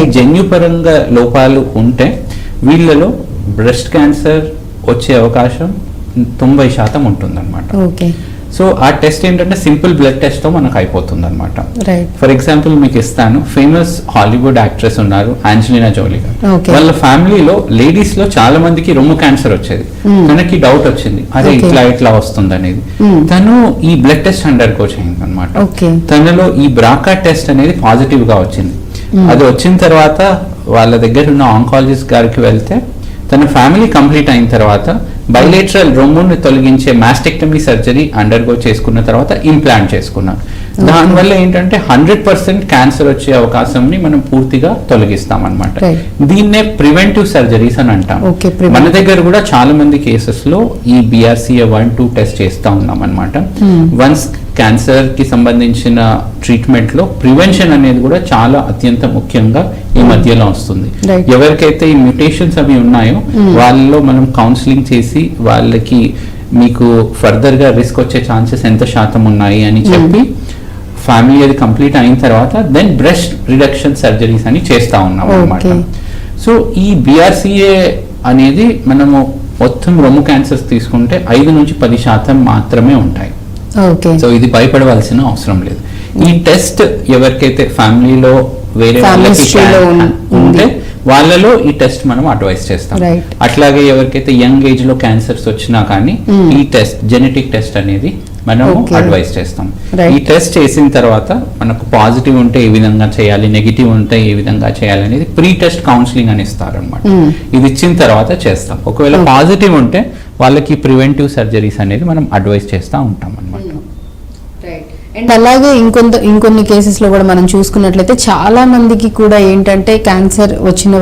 ఈ జన్యుపరంగా లోపాలు ఉంటే వీళ్ళలో బ్రెస్ట్ క్యాన్సర్ వచ్చే అవకాశం 90% ఉంటుందన్నమాట. ఓకే. సో ఆ టెస్ట్ ఏంటంటే సింపుల్ బ్లడ్ టెస్ట్ తో మనకు అయిపోతుంది అనమాట. రైట్. ఫర్ ఎగ్జాంపుల్ మీకు ఇస్తాను, ఫేమస్ హాలీవుడ్ యాక్ట్రెస్ ఉన్నారు ఆంజలినా జోలీ గారు. వాళ్ళ ఫ్యామిలీలో లేడీస్ లో చాలా మందికి రొమ్ము క్యాన్సర్ వచ్చేది. తనకి డౌట్ వచ్చింది, అరే ఇట్లా వస్తుంది అనేది. తను ఈ బ్లడ్ టెస్ట్ అండర్గో చేయింది అనమాట. తనలో ఈ బ్రాకా టెస్ట్ అనేది పాజిటివ్ గా వచ్చింది. అది వచ్చిన తర్వాత వాళ్ళ దగ్గర ఉన్న ఆంకాలజిస్ట్ గారికి వెళ్తే తన ఫ్యామిలీ కంప్లీట్ అయిన తర్వాత బైలేటరల్ రొమ్ముని తొలగించే మాస్టెక్టమీ సర్జరీ అండర్గో చేసుకున్న తర్వాత ఇంప్లాంట్ చేసుకున్నారు. దానివల్ల ఏంటంటే 100% క్యాన్సర్ వచ్చే అవకాశంని మనం పూర్తిగా తొలగిస్తాం అనమాట. దీన్నే ప్రివెంటివ్ సర్జరీస్ అని అంటాం. మన దగ్గర కూడా చాలా మంది కేసెస్ లో ఈ BRCA1, 2 టెస్ట్ చేస్తా ఉన్నాం అనమాట. వన్స్ క్యాన్సర్ కి సంబంధించిన ట్రీట్మెంట్ లో ప్రివెన్షన్ అనేది కూడా చాలా అత్యంత ముఖ్యంగా ఈ మధ్యలో వస్తుంది. ఎవరికైతే ఈ మ్యూటేషన్స్ అవి ఉన్నాయో వాళ్ళలో మనం కౌన్సిలింగ్ చేసి వాళ్ళకి మీకు ఫర్దర్ గా రిస్క్ వచ్చే ఛాన్సెస్ ఎంత శాతం ఉన్నాయి అని చెప్పి ఫ్యామిలీ అది కంప్లీట్ అయిన తర్వాత దెన్ బ్రెస్ట్ రిడక్షన్ సర్జరీస్ అని చేస్తా ఉన్నాం అన్నమాట. సో ఈ BRCA అనేది మనము మొత్తం రొమ్ము క్యాన్సర్స్ తీసుకుంటే 5 నుంచి 10% మాత్రమే ఉంటాయి. సో ఇది భయపడవలసిన అవసరం లేదు. ఈ టెస్ట్ ఎవరికైతే ఫ్యామిలీలో వేరే వాళ్ళకి ఉంటే వాళ్ళలో ఈ టెస్ట్ మనం అడ్వైస్ చేస్తాం. అట్లాగే ఎవరికైతే యంగ్ ఏజ్ లో క్యాన్సర్స్ వచ్చినా కానీ ఈ టెస్ట్ జెనెటిక్ టెస్ట్ అనేది మనం అడ్వైస్ చేస్తాం. ఈ టెస్ట్ చేసిన తర్వాత మనకు పాజిటివ్ ఉంటే ఏ విధంగా చేయాలి, నెగిటివ్ ఉంటే ఏ విధంగా చేయాలి అనేది ప్రీ టెస్ట్ కౌన్సిలింగ్ అని ఇస్తారు అనమాట. ఇది ఇచ్చిన తర్వాత చేస్తాం. ఒకవేళ పాజిటివ్ ఉంటే వాళ్ళకి ప్రివెంటివ్ సర్జరీస్ అనేది మనం అడ్వైస్ చేస్తూ ఉంటాం అనమాట. అండ్ అలాగే ఇంకొన్ని కేసెస్ లో కూడా మనం చూసుకున్నట్లయితే చాలా మందికి కూడా ఏంటంటే క్యాన్సర్ వచ్చిన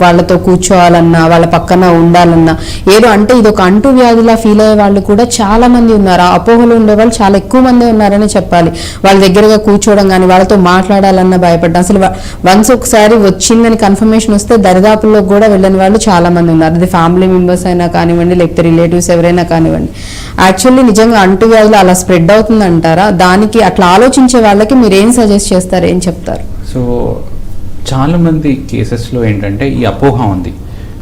వాళ్ళతో కూర్చోవాలన్నా వాళ్ళ పక్కన ఉండాలన్నా ఏదో అంటే ఇది ఒక అంటు వ్యాధిలా ఫీల్ అయ్యే వాళ్ళు కూడా చాలా మంది ఉన్నారు. ఆ అపోహలు ఉండే వాళ్ళు చాలా ఎక్కువ మంది ఉన్నారని చెప్పాలి. వాళ్ళ దగ్గరగా కూర్చోవడం కానీ వాళ్ళతో మాట్లాడాలన్నా భయపడ్డా, అసలు వన్స్ ఒకసారి వచ్చిందని కన్ఫర్మేషన్ వస్తే దరిదాపుల్లో కూడా వెళ్ళని వాళ్ళు చాలా మంది ఉన్నారు. అది ఫ్యామిలీ మెంబర్స్ అయినా కానివ్వండి, లేకపోతే రిలేటివ్స్ ఎవరైనా కానివ్వండి. యాక్చువల్లీ నిజంగా అంటు వ్యాధులు అలా స్ప్రెడ్ అవుతుందంటారా? దానికి అట్లా ఆలోచించే వాళ్ళకి మీరు ఏం సజెస్ట్ చేస్తారు, ఏం చెప్తారు? సో చాలా మంది కేసెస్లో ఏంటంటే ఈ అపోహ ఉంది.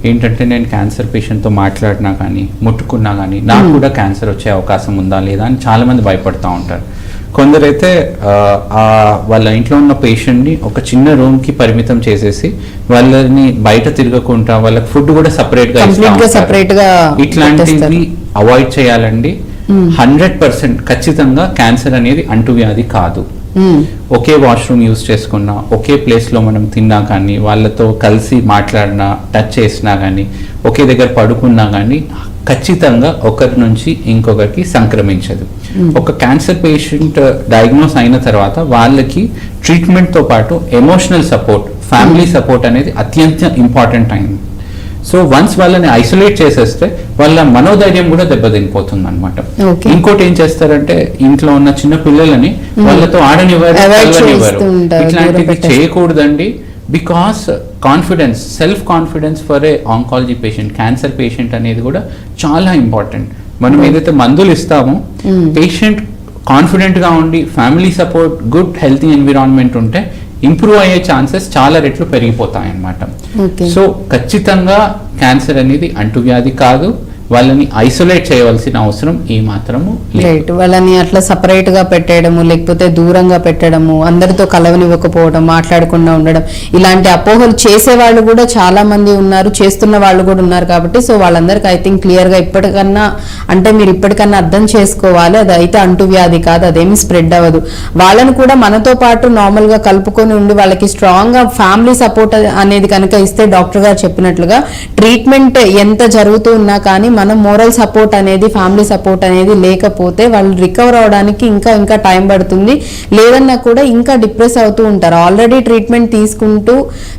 ఏంటంటే నేను క్యాన్సర్ పేషెంట్తో మాట్లాడినా కానీ ముట్టుకున్నా కానీ నాకు కూడా క్యాన్సర్ వచ్చే అవకాశం ఉందా లేదా అని చాలా మంది భయపడుతూ ఉంటారు. కొందరైతే వాళ్ళ ఇంట్లో ఉన్న పేషెంట్ని ఒక చిన్న రూమ్కి పరిమితం చేసేసి వాళ్ళని బయట తిరగకుండా వాళ్ళకి ఫుడ్ కూడా సపరేట్గా ఇట్లాంటివి అవాయిడ్ చేయాలండి. 100% ఖచ్చితంగా క్యాన్సర్ అనేది అంటువ్యాధి కాదు. ఒకే వాష్రూమ్ యూజ్ చేసుకున్నా, ఒకే ప్లేస్లో మనం తిన్నా కానీ, వాళ్ళతో కలిసి మాట్లాడినా, టచ్ చేసినా కానీ, ఒకే దగ్గర పడుకున్నా కానీ ఖచ్చితంగా ఒకరి నుంచి ఇంకొకరికి సంక్రమించదు. ఒక క్యాన్సర్ పేషెంట్ డయాగ్నోస్ అయిన తర్వాత వాళ్ళకి ట్రీట్మెంట్తో పాటు ఎమోషనల్ సపోర్ట్, ఫ్యామిలీ సపోర్ట్ అనేది అత్యంత ఇంపార్టెంట్ అయింది. సో వన్స్ వాళ్ళని ఐసోలేట్ చేసేస్తే వాళ్ళ మనోధైర్యం కూడా దెబ్బతినిపోతుంది అనమాట. ఇంకోటి ఏం చేస్తారంటే ఇంట్లో ఉన్న చిన్న పిల్లలని వాళ్ళతో ఆడనివ్వరు, ఇట్లాంటివి చేయకూడదండి. Because confidence, self confidence for a oncology patient, cancer patient అనేది కూడా చాలా ఇంపార్టెంట్. మనం ఏదైతే మందులు ఇస్తామో పేషెంట్ కాన్ఫిడెంట్ గా ఉండి family support, good healthy environment ఉంటే ఇంప్రూవ్ అయ్యే ఛాన్సెస్ చాలా రెట్లు పెరిగిపోతాయి అన్నమాట. సో ఖచ్చితంగా క్యాన్సర్ అనేది అంటువ్యాధి కాదు. వాళ్ళని ఐసోలేట్ చేయవలసిన అవసరం ఏమాత్రము లేదు. వాళ్ళని అట్లా సపరేట్ గా పెట్టడము, లేకపోతే దూరంగా పెట్టడము, అందరితో కలవనివ్వకపోవడం, మాట్లాడకుండా ఉండడం, ఇలాంటి అపోహలు చేసే వాళ్ళు కూడా చాలా మంది ఉన్నారు, చేస్తున్న వాళ్ళు కూడా ఉన్నారు. కాబట్టి సో వాళ్ళందరికీ ఐ థింక్ క్లియర్ గా ఇప్పటికన్నా అంటే మీరు ఇప్పటికన్నా అర్థం చేసుకోవాలి, అది అయితే అంటువ్యాధి కాదు, అదేమి స్ప్రెడ్ అవ్వదు. వాళ్ళని కూడా మనతో పాటు నార్మల్ గా కలుపుకొని ఉండి వాళ్ళకి స్ట్రాంగ్ గా ఫ్యామిలీ సపోర్ట్ అనేది కనుక ఇస్తే డాక్టర్ గారు చెప్పినట్లుగా ట్రీట్మెంట్ ఎంత జరుగుతూ ఉన్నా కానీ మనం మోరల్ సపోర్ట్ అనేది, ఫ్యామిలీ సపోర్ట్ అనేది లేకపోతే వాళ్ళు రికవర్ అవడానికి ఇంకా టైం పడుతుంది. లేదన్నా కూడా ఇంకా డిప్రెస్ అవుతూ ఉంటారు. ఆల్రెడీ ట్రీట్మెంట్ తీసుకుంటూ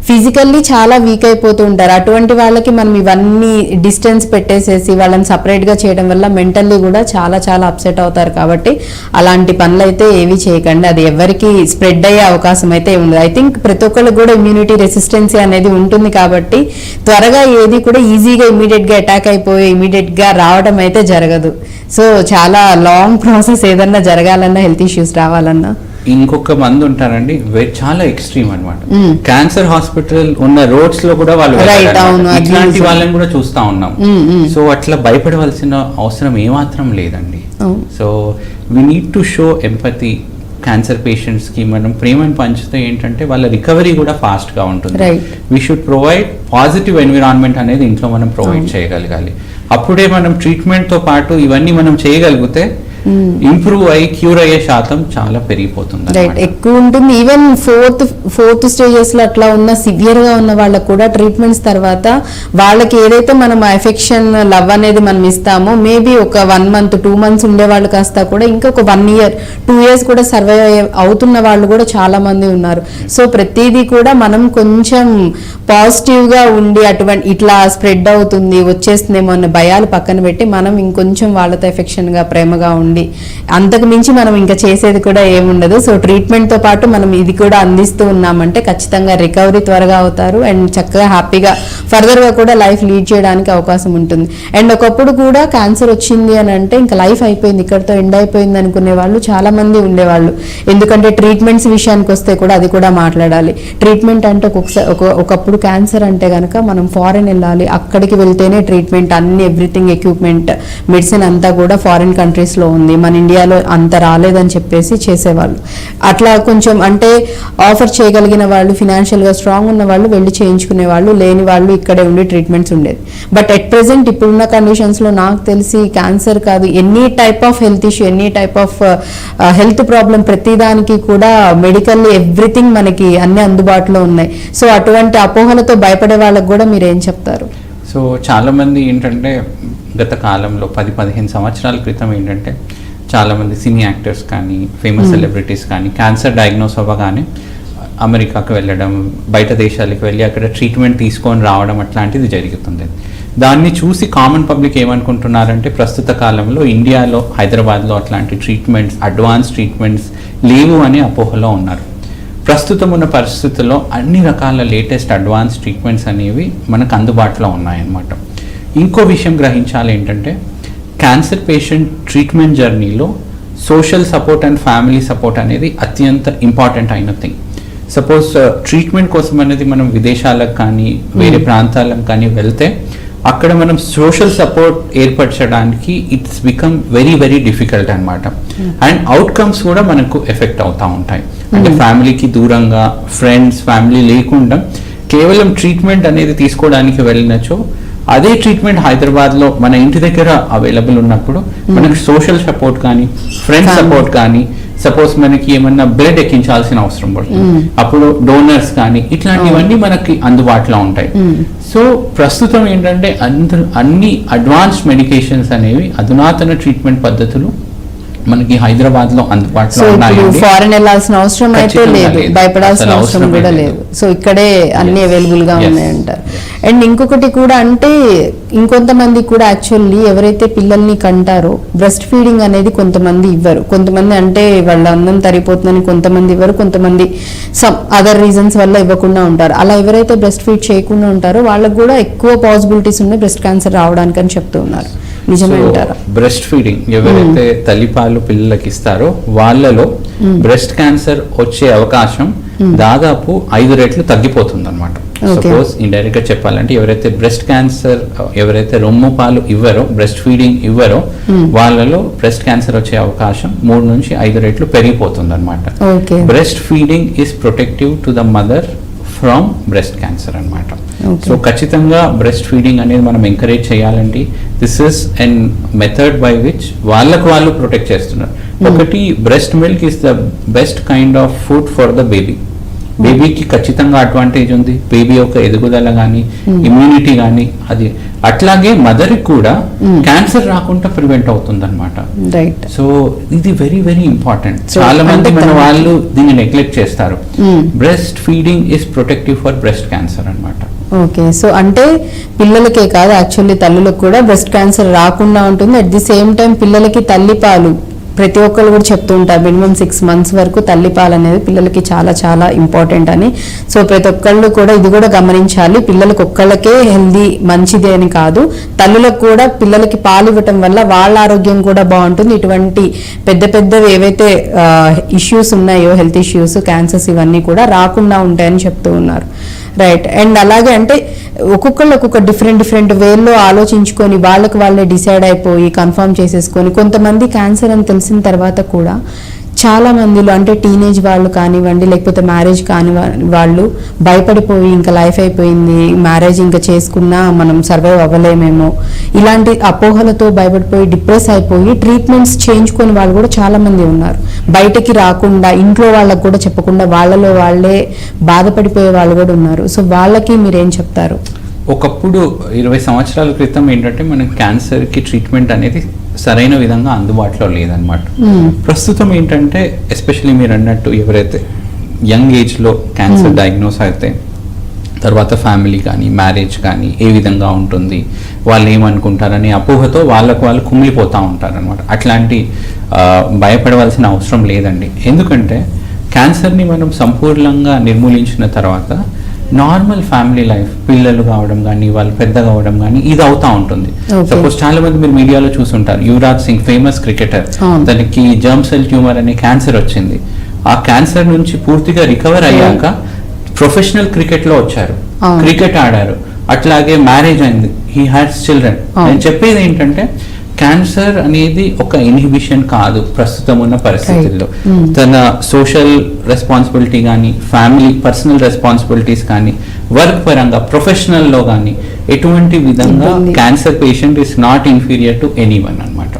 ఫిజికల్లీ చాలా వీక్ అయిపోతూ ఉంటారు. అటువంటి వాళ్ళకి మనం ఇవన్నీ డిస్టెన్స్ పెట్టేసేసి వాళ్ళని సపరేట్గా చేయడం వల్ల మెంటల్లీ కూడా చాలా చాలా అప్సెట్ అవుతారు. కాబట్టి అలాంటి పనులు అయితే ఏవి చేయకండి. అది ఎవరికి స్ప్రెడ్ అయ్యే అవకాశం అయితే ఉంది. ఐ థింక్ ప్రతి ఒక్కరికి కూడా ఇమ్యూనిటీ రెసిస్టెన్సీ అనేది ఉంటుంది. కాబట్టి త్వరగా ఏది కూడా ఈజీగా ఇమీడియట్ గా అటాక్ అయిపోయి ఇమీడియట్ గా రావడం అయితే జరగదు. సో చాలా లాంగ్ ప్రాసెస్ ఏదన్నా జరగాలన్నా, హెల్త్ ఇష్యూస్ రావాలన్నా. ఇంకొక మంది ఉంటారండి చాలా ఎక్స్ట్రీమ్ అన్నమాట. క్యాన్సర్ హాస్పిటల్ ఉన్న రోడ్స్ లో కూడా వాళ్ళు ఇట్లాంటి వాళ్ళని కూడా చూస్తా ఉన్నాం. సో అట్లా భయపడవలసిన అవసరం ఏమాత్రం లేదండి. So we need to show empathy. Cancer patients కి మనం ప్రేమను పంచితే ఏంటంటే వాళ్ళ రికవరీ కూడా ఫాస్ట్ గా ఉంటుంది. We should provide positive environment అనేది ఇంట్లో మనం ప్రొవైడ్ చేయగలగాలి. అప్పుడే మనం ట్రీట్మెంట్ తో పాటు ఇవన్నీ మనం చేయగలిగితే ఇంప్రూవ్ అయ్యి క్యూర్ అయ్యే శాతం చాలా పెరిగిపోతుంది. రైట్, ఎక్కువ ఉంటుంది. ఈవెన్ ఫోర్త్ స్టేజెస్ లో అట్లా ఉన్న సివియర్ గా ఉన్న వాళ్ళకు కూడా ట్రీట్మెంట్స్ తర్వాత వాళ్ళకి ఏదైతే మనం ఎఫెక్షన్ లవ్ అనేది మనం ఇస్తామో మేబీ ఒక 1 month 2 months ఉండే వాళ్ళు కాస్త కూడా ఇంకొక 1 year 2 years కూడా సర్వైవ్ అవుతున్న వాళ్ళు కూడా చాలా మంది ఉన్నారు. సో ప్రతిదీ కూడా మనం కొంచెం పాజిటివ్ గా ఉండి అటువంటి ఇట్లా స్ప్రెడ్ అవుతుంది వచ్చేస్తుందేమో అన్న భయాలు పక్కన పెట్టి మనం ఇంకొంచెం వాళ్ళతో ఎఫెక్షన్ గా ప్రేమగా ఉండి అంతకు మించి మనం ఇంకా చేసేది కూడా ఏముండదు. సో ట్రీట్మెంట్ తో పాటు మనం ఇది కూడా అందిస్తూ ఉన్నామంటే ఖచ్చితంగా రికవరీ త్వరగా అవుతారు అండ్ చక్కగా హ్యాపీగా ఫర్దర్ గా కూడా లైఫ్ లీడ్ చేయడానికి అవకాశం ఉంటుంది. అండ్ ఒకప్పుడు కూడా క్యాన్సర్ వచ్చింది అని అంటే ఇంకా లైఫ్ అయిపోయింది, ఇక్కడతో ఎండ్ అయిపోయింది అనుకునే వాళ్ళు చాలా మంది ఉండేవాళ్ళు. ఎందుకంటే ట్రీట్మెంట్స్ విషయానికి వస్తే కూడా అది కూడా మాట్లాడాలి. ట్రీట్మెంట్ అంటే ఒకప్పుడు క్యాన్సర్ అంటే కనుక మనం ఫారెన్ వెళ్ళాలి, అక్కడికి వెళ్తేనే ట్రీట్మెంట్, అన్ని ఎవ్రీథింగ్ ఎక్విప్మెంట్ మెడిసిన్ అంతా కూడా ఫారిన్ కంట్రీస్ లో ఉంది, మన ఇండియాలో అంత రాలేదని చెప్పేసి చేసేవాళ్ళు. అట్లా కొంచెం అంటే ఆఫర్ చేయగలిగిన వాళ్ళు, ఫినాన్షియల్ గా స్ట్రాంగ్ ఉన్న వాళ్ళు వెళ్ళి చేయించుకునే వాళ్ళు, లేని వాళ్ళు ఇక్కడే ఉండి ట్రీట్మెంట్స్ ఉండేది. బట్ ఎట్ ప్రెసెంట్ ఇప్పుడున్న కండిషన్స్ లో నాకు తెలిసి క్యాన్సర్ కాదు, any type of health issue, any type of health problem ప్రతిదానికి కూడా మెడికల్ ఎవ్రీథింగ్ మనకి అన్ని అందుబాటులో ఉన్నాయి. సో అటువంటి అపోహలతో భయపడే వాళ్ళకి కూడా మీరు ఏం చెప్తారు? సో చాలా మంది ఏంటంటే గత కాలంలో 10-15 సంవత్సరాల క్రితం ఏంటంటే చాలామంది సినీ యాక్టర్స్ కానీ ఫేమస్ సెలబ్రిటీస్ కానీ క్యాన్సర్ డయాగ్నోస్ అవ్వగానే అమెరికాకు వెళ్ళడం, బయట దేశాలకు వెళ్ళి అక్కడ ట్రీట్మెంట్ తీసుకొని రావడం అట్లాంటిది జరుగుతుంది. దాన్ని చూసి కామన్ పబ్లిక్ ఏమనుకుంటున్నారంటే ప్రస్తుత కాలంలో ఇండియాలో హైదరాబాద్లో అట్లాంటి ట్రీట్మెంట్స్, అడ్వాన్స్ ట్రీట్మెంట్స్ లేవు అనే అపోహలో ఉన్నారు. ప్రస్తుతం ఉన్న పరిస్థితుల్లో అన్ని రకాల లేటెస్ట్ అడ్వాన్స్ ట్రీట్మెంట్స్ అనేవి మనకు అందుబాటులో ఉన్నాయన్నమాట. ఇంకో విషయం గ్రహించాలి ఏంటంటే క్యాన్సర్ పేషెంట్ ట్రీట్మెంట్ జర్నీలో social support and family support అనేది అత్యంత ఇంపార్టెంట్ అయిన థింగ్. సపోజ్ ట్రీట్మెంట్ కోసం అనేది మనం విదేశాలకు కానీ వేరే ప్రాంతాలకు కానీ వెళ్తే అక్కడ మనం సోషల్ సపోర్ట్ ఏర్పరచడానికి it's become very very difficult అనమాట. అండ్ అవుట్కమ్స్ కూడా మనకు ఎఫెక్ట్ అవుతూ ఉంటాయి. అంటే ఫ్యామిలీకి దూరంగా, ఫ్రెండ్స్, ఫ్యామిలీ లేకుండా కేవలం ట్రీట్మెంట్ అనేది తీసుకోవడానికి వెళ్ళినచో అదే ట్రీట్మెంట్ హైదరాబాద్లో మన ఇంటి దగ్గర అవైలబుల్ ఉన్నప్పుడు మనకి సోషల్ సపోర్ట్ కానీ ఫ్రెండ్స్ సపోర్ట్ కానీ, సపోజ్ మనకి ఏమన్నా బ్లడ్ ఎక్కించాల్సిన అవసరం పడుతుంది, అప్పుడు డోనర్స్ కానీ ఇట్లాంటివన్నీ మనకి అందుబాటులో ఉంటాయి. సో ప్రస్తుతం ఏంటంటే అన్ని అడ్వాన్స్డ్ మెడికేషన్స్ అనేవి, అధునాతన ట్రీట్మెంట్ పద్ధతులు మనకి హైదరాబాద్ లో అందుబాటులో ఉన్నాయి. ఫారెన్ వెళ్ళాల్సిన అవసరం అయితే లేదు, భయపడాల్సిన అవసరం కూడా లేదు. సో ఇక్కడే అన్ని అవైలబుల్ గా ఉన్నాయంటారు. అండ్ ఇంకొకటి కూడా అంటే ఇంకొంతమంది కూడా యాక్చువల్లీ ఎవరైతే పిల్లల్ని కంటారో బ్రెస్ట్ ఫీడింగ్ అనేది కొంతమంది ఇవ్వరు. కొంతమంది అంటే వాళ్ళ అన్నం తరిగిపోతుందని కొంతమంది ఇవ్వరు, కొంతమంది సమ్ అదర్ రీజన్స్ వల్ల ఇవ్వకుండా ఉంటారు. అలా ఎవరైతే బ్రెస్ట్ ఫీడ్ చేయకుండా ఉంటారో వాళ్ళకు కూడా ఎక్కువ పాసిబిలిటీస్ ఉన్నాయి బ్రెస్ట్ క్యాన్సర్ రావడానికి అని చెప్తూ ఉన్నారు. బ్రెస్ట్ ఫీడింగ్ ఎవరైతే తల్లిపాలు పిల్లలకి ఇస్తారో వాళ్ళలో బ్రెస్ట్ క్యాన్సర్ వచ్చే అవకాశం దాదాపు 5 రెట్లు తగ్గిపోతుంది అనమాట. సపోజ్ ఇండైరెక్ట్ గా చెప్పాలంటే ఎవరైతే బ్రెస్ట్ క్యాన్సర్, ఎవరైతే రొమ్ము పాలు ఇవ్వరో, బ్రెస్ట్ ఫీడింగ్ ఇవ్వరో వాళ్ళలో బ్రెస్ట్ క్యాన్సర్ వచ్చే అవకాశం 3 నుంచి 5 రెట్లు పెరిగిపోతుంది అనమాట. Breast feeding is protective to the mother from breast cancer అనమాట. సో ఖచ్చితంగా బ్రెస్ట్ ఫీడింగ్ అనేది మనం ఎంకరేజ్ చేయాలండి. This is an method by which వాళ్ళకు వాళ్ళు ప్రొటెక్ట్ చేస్తున్నారు. ఒకటి, breast milk is the best kind of food for the baby. బేబీకి ఖచ్చితంగా అడ్వాంటేజ్ ఉంది. బేబీ యొక్క ఎదుగుదల కానీ ఇమ్యూనిటీ కానీ అది అట్లాగే మదర్ కూడా క్యాన్సర్ రాకుండా ప్రివెంట్ అవుతుంది అనమాట. రైట్. సో ఇది వెరీ వెరీ ఇంపార్టెంట్. చాలా మంది మన వాళ్ళు దీన్ని నెగ్లెక్ట్ చేస్తారు. Breast feeding is protective for breast cancer అన్నమాట. ఓకే, సో అంటే పిల్లలకే కాదు యాక్చువల్లీ తల్లులకు కూడా బ్రెస్ట్ క్యాన్సర్ రాకుండా ఉంటుంది. అట్ ది సేమ్ టైం పిల్లలకి తల్లిపాలు ప్రతి ఒక్కరు కూడా చెప్తూ ఉంటారు మినిమం 6 months వరకు తల్లిపాలు అనేది పిల్లలకి చాలా చాలా ఇంపార్టెంట్ అని. సో ప్రతి ఒక్కళ్ళు కూడా ఇది కూడా గమనించాలి. పిల్లలకు ఒక్కళ్ళకే హెల్దీ మంచిది అని కాదు, తల్లులకు కూడా పిల్లలకి పాలు ఇవ్వటం వల్ల వాళ్ళ ఆరోగ్యం కూడా బాగుంటుంది. ఇటువంటి పెద్ద పెద్దవి ఏవైతే ఇష్యూస్ ఉన్నాయో హెల్త్ ఇష్యూస్, క్యాన్సర్స్ ఇవన్నీ కూడా రాకుండా ఉంటాయని చెప్తూ ఉన్నారు. రైట్. అండ్ అలాగే అంటే ఒక్కొక్కళ్ళు ఒక్కొక్క డిఫరెంట్ వేల్లో ఆలోచించుకొని వాళ్ళకి వాళ్ళే డిసైడ్ అయిపోయి కన్ఫర్మ్ చేసేసుకొని, కొంతమంది క్యాన్సర్ అని తెలిసిన తర్వాత కూడా చాలా మందిలో అంటే టీనేజ్ వాళ్ళు కానివ్వండి లేకపోతే మ్యారేజ్ కాని వాళ్ళు భయపడిపోయి ఇంకా లైఫ్ అయిపోయింది, మ్యారేజ్ ఇంకా చేసుకున్నా మనం సర్వైవ్ అవ్వలేమేమో, ఇలాంటి అపోహలతో భయపడిపోయి డిప్రెస్ అయిపోయి ట్రీట్మెంట్స్ చేయించుకొని వాళ్ళు కూడా చాలా మంది ఉన్నారు. బయటకి రాకుండా ఇంట్లో వాళ్ళకు కూడా చెప్పకుండా వాళ్ళలో వాళ్ళే బాధపడిపోయే వాళ్ళు కూడా ఉన్నారు. సో వాళ్ళకి మీరేం చెప్తారు? ఒకప్పుడు 20 సంవత్సరాల క్రితం ఏంటంటే మనకి క్యాన్సర్కి ట్రీట్మెంట్ అనేది సరైన విధంగా అందుబాటులో లేదనమాట. ప్రస్తుతం ఏంటంటే ఎస్పెషల్లీ మీరు అన్నట్టు ఎవరైతే యంగ్ ఏజ్లో క్యాన్సర్ డయాగ్నోస్ అయితే తర్వాత ఫ్యామిలీ కానీ మ్యారేజ్ కానీ ఏ విధంగా ఉంటుంది, వాళ్ళు ఏమనుకుంటారని అపోహతో వాళ్ళకు వాళ్ళు కుమిలిపోతూ ఉంటారనమాట. అట్లాంటి భయపడవలసిన అవసరం లేదండి. ఎందుకంటే క్యాన్సర్ని మనం సంపూర్ణంగా నిర్మూలించిన తర్వాత నార్మల్ ఫ్యామిలీ లైఫ్, పిల్లలు కావడం కానీ వాళ్ళు పెద్దగా అవడం కానీ ఇది అవుతా ఉంటుంది. సపోజ్ చాలా మంది మీరు మీడియాలో చూసుంటారు, యువరాజ్ సింగ్ ఫేమస్ క్రికెటర్, తనకి జర్మ్ సెల్ ట్యూమర్ అనే క్యాన్సర్ వచ్చింది. ఆ క్యాన్సర్ నుంచి పూర్తిగా రికవర్ అయ్యాక ప్రొఫెషనల్ క్రికెట్ లో వచ్చారు, క్రికెట్ ఆడారు, అట్లాగే మ్యారేజ్ అయింది, హీ హ్యాస్ చిల్డ్రన్. నేను చెప్పేది ఏంటంటే క్యాన్సర్ అనేది ఒక ఇన్హిబిషన్ కాదు ప్రస్తుతం ఉన్న పరిస్థితుల్లో. తన సోషల్ రెస్పాన్సిబిలిటీ కానీ ఫ్యామిలీ పర్సనల్ రెస్పాన్సిబిలిటీస్ కానీ వర్క్ పరంగా ప్రొఫెషనల్లో కానీ ఎటువంటి విధంగా cancer patient is not inferior to anyone అన్నమాట.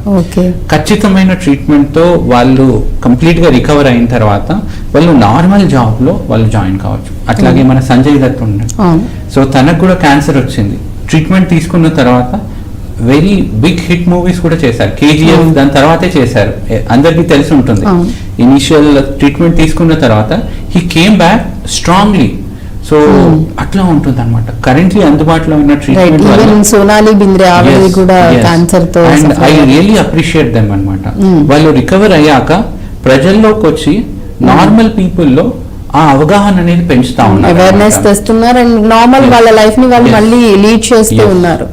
ఖచ్చితమైన ట్రీట్మెంట్ తో వాళ్ళు కంప్లీట్ గా రికవర్ అయిన తర్వాత వాళ్ళు నార్మల్ జాబ్ లో వాళ్ళు జాయిన్ కావచ్చు. అట్లాగే మన సంజయ్ దత్ ఉన్నాడు, సో తనకు కూడా క్యాన్సర్ వచ్చింది, ట్రీట్మెంట్ తీసుకున్న తర్వాత వెరీ బిగ్ హిట్ మూవీస్ కూడా చేశారు. KGF దాని తర్వాతే చేశారు, అందరికీ తెలిసి ఉంటుంది. ఇనిషియల్ ట్రీట్మెంట్ తీసుకున్న తర్వాత he came back strongly. So అట్లా ఉంటుంది అనమాట కరెంట్లీ అందుబాటులో ఉన్న ట్రీట్మెంట్. సోనాలి బింద్రే కూడా క్యాన్సర్ తో, and I really appreciate them అనమాట. వాళ్ళు రికవర్ అయ్యాక ప్రజల్లోకి వచ్చి నార్మల్ పీపుల్లో ఆ అవగాహన అనేది పెంచుతా ఉన్నారు, అవేర్నెస్ తెస్తున్నారు, అండ్ నార్మల్ వాళ్ళ లైఫ్ ని వాళ్ళు మళ్ళీ లీడ్ చేస్తూ ఉన్నారు.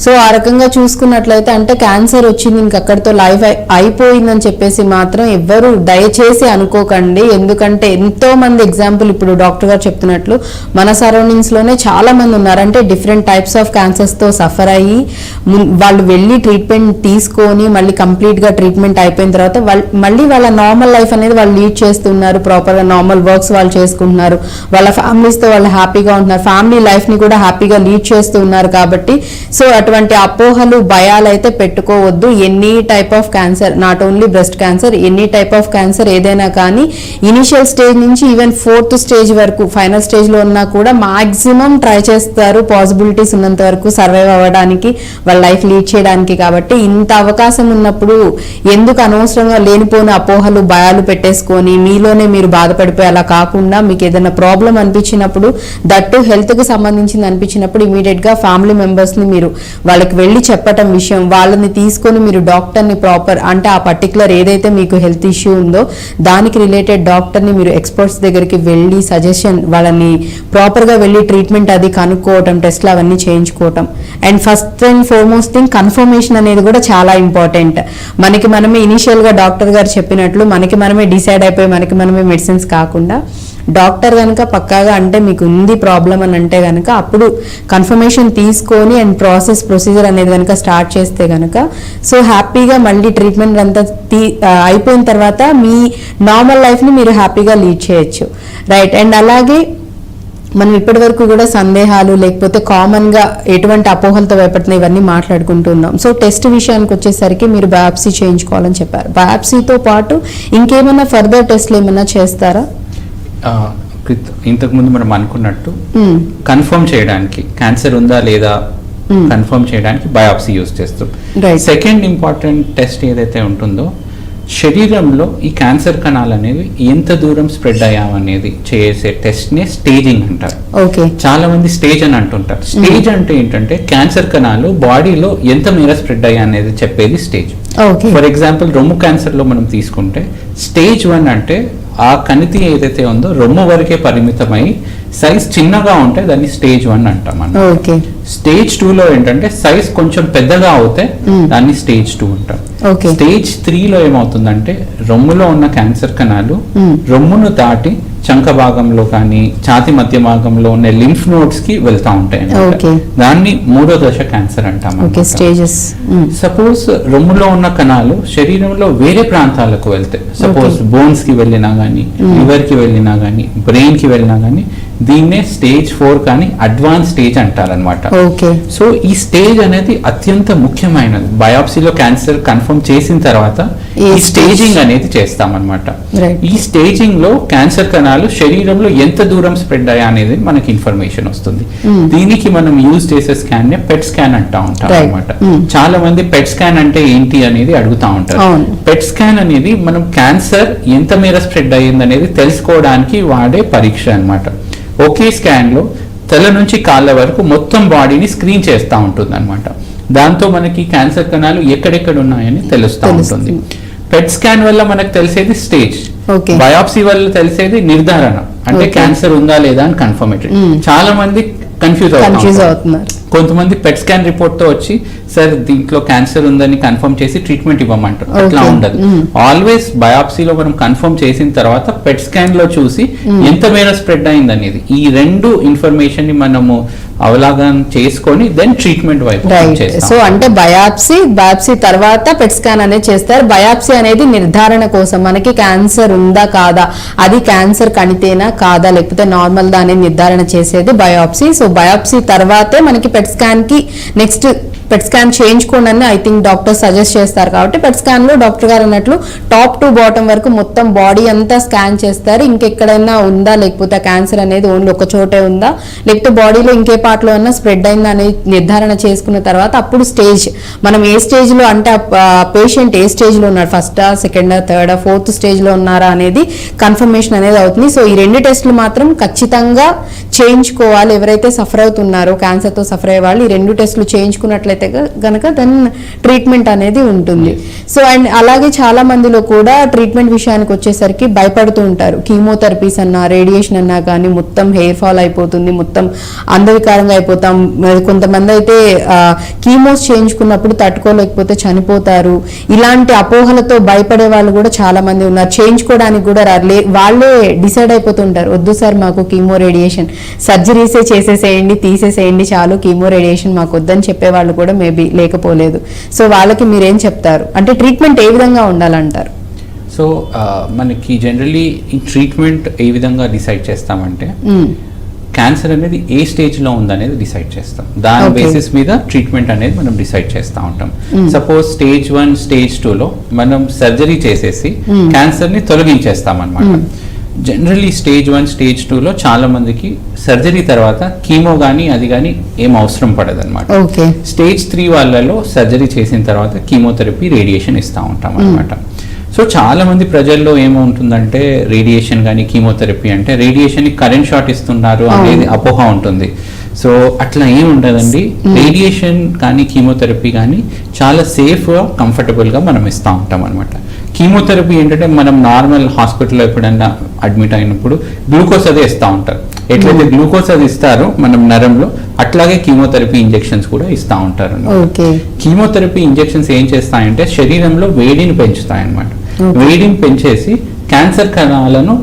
సో ఆ రకంగా చూసుకున్నట్లయితే అంటే క్యాన్సర్ వచ్చింది ఇంక అక్కడితో లైఫ్ అయిపోయిందని చెప్పేసి మాత్రం ఎవ్వరు దయచేసి అనుకోకండి. ఎందుకంటే ఎంతో మంది ఎగ్జాంపుల్ ఇప్పుడు డాక్టర్ గారు చెప్తున్నట్లు మన సరౌండింగ్స్ లోనే చాలా మంది ఉన్నారు, అంటే డిఫరెంట్ టైప్స్ ఆఫ్ క్యాన్సర్స్ తో సఫర్ అయ్యి వాళ్ళు వెళ్ళి ట్రీట్మెంట్ తీసుకొని మళ్ళీ కంప్లీట్ గా ట్రీట్మెంట్ అయిపోయిన తర్వాత మళ్ళీ వాళ్ళ నార్మల్ లైఫ్ అనేది వాళ్ళు లీడ్ చేస్తున్నారు, ప్రాపర్ గా నార్మల్ వర్క్స్ వాళ్ళు చేసుకుంటున్నారు, వాళ్ళ ఫ్యామిలీస్ తో వాళ్ళు హ్యాపీగా ఉంటున్నారు, ఫ్యామిలీ లైఫ్ ని కూడా హ్యాపీగా లీడ్ చేస్తూ ఉన్నారు. కాబట్టి సో అటువంటి అపోహలు భయాలు అయితే పెట్టుకోవద్దు. Any type of cancer, not only breast cancer, any type of cancer ఏదైనా కానీ ఇనిషియల్ స్టేజ్ నుంచి ఈవెన్ 4th స్టేజ్ వరకు ఫైనల్ స్టేజ్ లో ఉన్నా కూడా మాక్సిమం ట్రై చేస్తారు పాసిబిలిటీస్ ఉన్నంత వరకు సర్వైవ్ అవ్వడానికి, వాళ్ళ లైఫ్ లీడ్ చేయడానికి. కాబట్టి ఇంత అవకాశం ఉన్నప్పుడు ఎందుకు అనవసరంగా లేనిపోయిన అపోహలు భయాలు పెట్టేసుకొని మీలోనే మీరు బాధపడిపోయి అలా కాకుండా మీకు ఏదైనా ప్రాబ్లం అనిపించినప్పుడు, దట్టు హెల్త్ కి సంబంధించింది అనిపించినప్పుడు ఇమీడియట్ గా ఫ్యామిలీ మెంబర్స్ ని మీరు వాళ్ళకి వెళ్ళి చెప్పటం విషయం, వాళ్ళని తీసుకొని మీరు డాక్టర్ ని ప్రాపర్ అంటే ఆ పర్టికులర్ ఏదైతే మీకు హెల్త్ ఇష్యూ ఉందో దానికి రిలేటెడ్ డాక్టర్ ని మీరు ఎక్స్పర్ట్స్ దగ్గరికి వెళ్ళి సజెషన్ వాళ్ళని ప్రాపర్ గా వెళ్ళి ట్రీట్మెంట్ అది కనుక్కోవటం, టెస్ట్లు అవన్నీ చేయించుకోవటం. And first and foremost thing confirmation అనేది కూడా చాలా ఇంపార్టెంట్. మనకి మనమే ఇనిషియల్ గా డాక్టర్ గారు చెప్పినట్లు మనకి మనమే డిసైడ్ అయిపోయి మనకి మనమే మెడిసిన్స్ కాకుండా డాక్టర్ కనుక పక్కాగా అంటే మీకు ఉంది ప్రాబ్లం అని అంటే కనుక అప్పుడు కన్ఫర్మేషన్ తీసుకొని అండ్ ప్రొసీజర్ అనేది కనుక స్టార్ట్ చేస్తే కనుక సో హ్యాపీగా మళ్ళీ ట్రీట్మెంట్ అంతా అయిపోయిన తర్వాత మీ నార్మల్ లైఫ్ని మీరు హ్యాపీగా లీడ్ చేయొచ్చు. రైట్. అండ్ అలాగే మనం ఇప్పటి వరకు కూడా సందేహాలు లేకపోతే కామన్ గా ఎటువంటి అపోహలతో భయపడుతున్నా ఇవన్నీ మాట్లాడుకుంటున్నాం. సో టెస్ట్ విషయానికి వచ్చేసరికి మీరు బయాప్సీ చేయించుకోవాలని చెప్పారు. బయాప్సీతో పాటు ఇంకేమైనా ఫర్దర్ టెస్ట్లు ఏమైనా చేస్తారా? ఇంతకుముందు మనం అనుకున్నట్టు కన్ఫర్మ్ చేయడానికి క్యాన్సర్ ఉందా లేదా కన్ఫర్మ్ చేయడానికి బయాప్సీ యూజ్ చేస్తాం. సెకండ్ ఇంపార్టెంట్ టెస్ట్ ఏదైతే ఉంటుందో శరీరంలో ఈ క్యాన్సర్ కణాలు అనేవి ఎంత దూరం స్ప్రెడ్ అయ్యామనేది చేసే టెస్ట్ నే స్టేజింగ్ అంటారు. చాలా మంది స్టేజ్ అని అంటుంటారు. స్టేజ్ అంటే ఏంటంటే క్యాన్సర్ కణాలు బాడీలో ఎంత మేర స్ప్రెడ్ అయ్యా అనేది చెప్పేది స్టేజ్. ఫర్ ఎగ్జాంపుల్ రొమ్ము క్యాన్సర్ లో మనం తీసుకుంటే స్టేజ్ 1 అంటే ఆ కణితి ఏదైతే ఉందో రొమ్ము వరకే పరిమితమై సైజ్ చిన్నగా ఉంటే దాన్ని స్టేజ్ 1 అంటాం మనం. స్టేజ్ 2 లో ఏంటంటే సైజ్ కొంచెం పెద్దగా అవుతే దాన్ని స్టేజ్ 2 అంటాం. స్టేజ్ 3 లో ఏమవుతుందంటే రొమ్ములో ఉన్న క్యాన్సర్ కణాలు రొమ్మును దాటి చంక భాగంలో కానీ ఛాతి మధ్య భాగంలో ఉన్న లింఫ్ నోడ్స్ కి వెళ్తా ఉంటాయి. దాన్ని 3వ దశ క్యాన్సర్ అంటాం. సపోజ్ రొమ్ములో ఉన్న కణాలు శరీరంలో వేరే ప్రాంతాలకు వెళ్తే, సపోజ్ బోన్స్ కి వెళ్ళినా గానీ, లివర్ కి వెళ్ళినా గానీ, బ్రెయిన్ కి వెళ్ళినా గానీ దీన్నే స్టేజ్ 4 కానీ అడ్వాన్స్ స్టేజ్ అంటారనమాట. సో ఈ స్టేజ్ అనేది అత్యంత ముఖ్యమైనది. బయాప్సీలో క్యాన్సర్ కన్ఫర్మ్ చేసిన తర్వాత ఈ స్టేజింగ్ అనేది చేస్తామన్నమాట. ఈ స్టేజింగ్ లో క్యాన్సర్ కణాలు శరీరంలో ఎంత దూరం స్ప్రెడ్ అయ్యా అనేది మనకి ఇన్ఫర్మేషన్ వస్తుంది. దీనికి మనం యూజ్ చేసే స్కాన్ నే పెట్ స్కాన్ అంటా ఉంటాం అనమాట. చాలా మంది పెట్ స్కాన్ అంటే ఏంటి అనేది అడుగుతా ఉంటారు. పెట్ స్కాన్ అనేది మనం క్యాన్సర్ ఎంత మేర స్ప్రెడ్ అయ్యింది అనేది తెలుసుకోవడానికి వాడే పరీక్ష అన్నమాట. ఒకే స్కాన్ లో తల నుంచి కాళ్ళ వరకు మొత్తం బాడీని స్క్రీన్ చేస్తూ ఉంటుంది అనమాట. దాంతో మనకి క్యాన్సర్ కణాలు ఎక్కడెక్కడ ఉన్నాయని తెలుస్తూ ఉంటుంది. పెట్ స్కాన్ వల్ల మనకు తెలిసేది స్టేజ్, బయాప్సీ వల్ల తెలిసేది నిర్ధారణ, అంటే క్యాన్సర్ ఉందా లేదా అని కన్ఫర్మేటెడ్. చాలా మంది కన్ఫ్యూజ్ అవుతున్నారు. కొంతమంది పెట్ స్కాన్ రిపోర్ట్ తో వచ్చి సార్ దీంట్లో క్యాన్సర్ ఉందని కన్ఫర్మ్ చేసి ట్రీట్మెంట్ ఇవ్వమంటారు. అట్లా ఉండదు. ఆల్వేస్ బయాప్సీలో మనం కన్ఫర్మ్ చేసిన తర్వాత పెట్ స్కాన్ లో చూసి ఎంత మేర స్ప్రెడ్ అయింది అనేది, ఈ రెండు ఇన్ఫర్మేషన్ ని మనము అవగాహన చేసుకొని దెన్ ట్రీట్మెంట్ వైపు చేస్తాం. సో అంటే బయాప్సీ తర్వాత పెట్ స్కాన్ అనేది చేస్తారు. బయాప్సీ అనేది నిర్ధారణ కోసం, మనకి క్యాన్సర్ ఉందా కాదా, అది క్యాన్సర్ కణితేనా కాదా లేకపోతే నార్మల్ దా అనేది నిర్ధారణ చేసేది బయాప్సీ. సో బయాప్సీ తర్వాతే మనకి పెట్ స్కాన్ కి నెక్స్ట్ పెట్ స్కాన్ చేయించుకోండి అని ఐ థింక్ డాక్టర్ సజెస్ట్ చేస్తారు. కాబట్టి పెట్ స్కాన్ లో డాక్టర్ గారు అన్నట్లు టాప్ టు బాటమ్ వరకు మొత్తం బాడీ అంతా స్కాన్ చేస్తారు. ఇంకెక్కడైనా ఉందా లేకపోతే క్యాన్సర్ అనేది ఓన్లీ ఒక చోటే ఉందా లేకపోతే బాడీలో ఇంకే పార్ట్ లో అన్నా స్ప్రెడ్ అయిందా అనేది నిర్ధారణ చేసుకున్న తర్వాత అప్పుడు స్టేజ్, మనం ఏ స్టేజ్ లో అంటే పేషెంట్ ఏ స్టేజ్ లో ఉన్నారు, ఫస్టా, సెకండా, థర్డా, 4th స్టేజ్ లో ఉన్నారా అనేది కన్ఫర్మేషన్ అనేది అవుతుంది. సో ఈ 2 టెస్టులు మాత్రం ఖచ్చితంగా చేయించుకోవాలి. ఎవరైతే సఫర్ అవుతున్నారో క్యాన్సర్ తో సఫర్ అయ్యే వాళ్ళు ఈ 2 టెస్టులు చేయించుకున్నట్లయితే గనక దాని ట్రీట్మెంట్ అనేది ఉంటుంది. సో అండ్ అలాగే చాలా మందిలో కూడా ట్రీట్మెంట్ విషయానికి వచ్చేసరికి భయపడుతూ ఉంటారు. కీమోథెరపీస్ అన్నా రేడియేషన్ అన్నా కానీ మొత్తం హెయిర్ ఫాల్ అయిపోతుంది, మొత్తం అందవికారంగా అయిపోతాం. కొంతమంది అయితే కీమోస్ చేయించుకున్నప్పుడు తట్టుకోలేకపోతే చనిపోతారు. ఇలాంటి అపోహలతో భయపడే వాళ్ళు కూడా చాలా మంది ఉన్నారు. చేయించుకోవడానికి కూడా వాళ్ళే డిసైడ్ అయిపోతుంటారు, వద్దు సార్ మాకు కీమో రేడియేషన్, సర్జరీసే చేసేసేయండి, తీసేసేయండి చాలు, కీమో రేడియేషన్ మాకు వద్దని చెప్పేవాళ్ళు కూడా మేబీ లేకపోలేదు. సో వాళ్ళకి మీరేం చెప్తారు, అంటే ట్రీట్మెంట్ ఏ విధంగా ఉండాలంటారు? సో మనకి జనరలీ ఈ ట్రీట్మెంట్ ఏ విధంగా డిసైడ్ చేస్తామంటే క్యాన్సర్ అనేది ఏ స్టేజ్ లో ఉందనేది డిసైడ్ చేస్తాం. దాని బేసిస్ మీద ట్రీట్మెంట్ అనేది మనం డిసైడ్ చేస్తూ ఉంటాం. సపోజ్ స్టేజ్ 1 స్టేజ్ 2 లో మనం సర్జరీ చేసేసి క్యాన్సర్ ని తొలగించేస్తాం అనమాట. జనరల్లీ స్టేజ్ 1 స్టేజ్ 2 లో చాలా మందికి సర్జరీ తర్వాత కీమో గానీ అది కానీ ఏం అవసరం పడదు అనమాట. స్టేజ్ 3 వాళ్ళలో సర్జరీ చేసిన తర్వాత కీమోథెరపీ, రేడియేషన్ ఇస్తూ ఉంటాం అనమాట. సో చాలా మంది ప్రజల్లో ఏముంటుందంటే రేడియేషన్ కానీ కీమోథెరపీ అంటే రేడియేషన్ కి కరెంట్ షాట్ ఇస్తున్నారు అనేది అపోహ ఉంటుంది. సో అట్లా ఏమి ఉండదండి. రేడియేషన్ కానీ కీమోథెరపీ కానీ చాలా సేఫ్ గా కంఫర్టబుల్ గా మనం ఇస్తూ ఉంటాం అనమాట. కీమోథెరపీ ఏంటంటే మనం నార్మల్ హాస్పిటల్లో ఎప్పుడైనా అడ్మిట్ అయినప్పుడు గ్లూకోజ్ అదే ఇస్తూ ఉంటారు. ఎట్లయితే గ్లూకోజ్ అది ఇస్తారో మనం నరంలో, అట్లాగే కీమోథెరపీ ఇంజెక్షన్స్ కూడా ఇస్తూ ఉంటారు. కీమోథెరపీ ఇంజెక్షన్స్ ఏం చేస్తాయంటే శరీరంలో వేడిని పెంచుతాయి అన్నమాట. వేడిని పెంచేసి క్యాన్సర్ కణాలను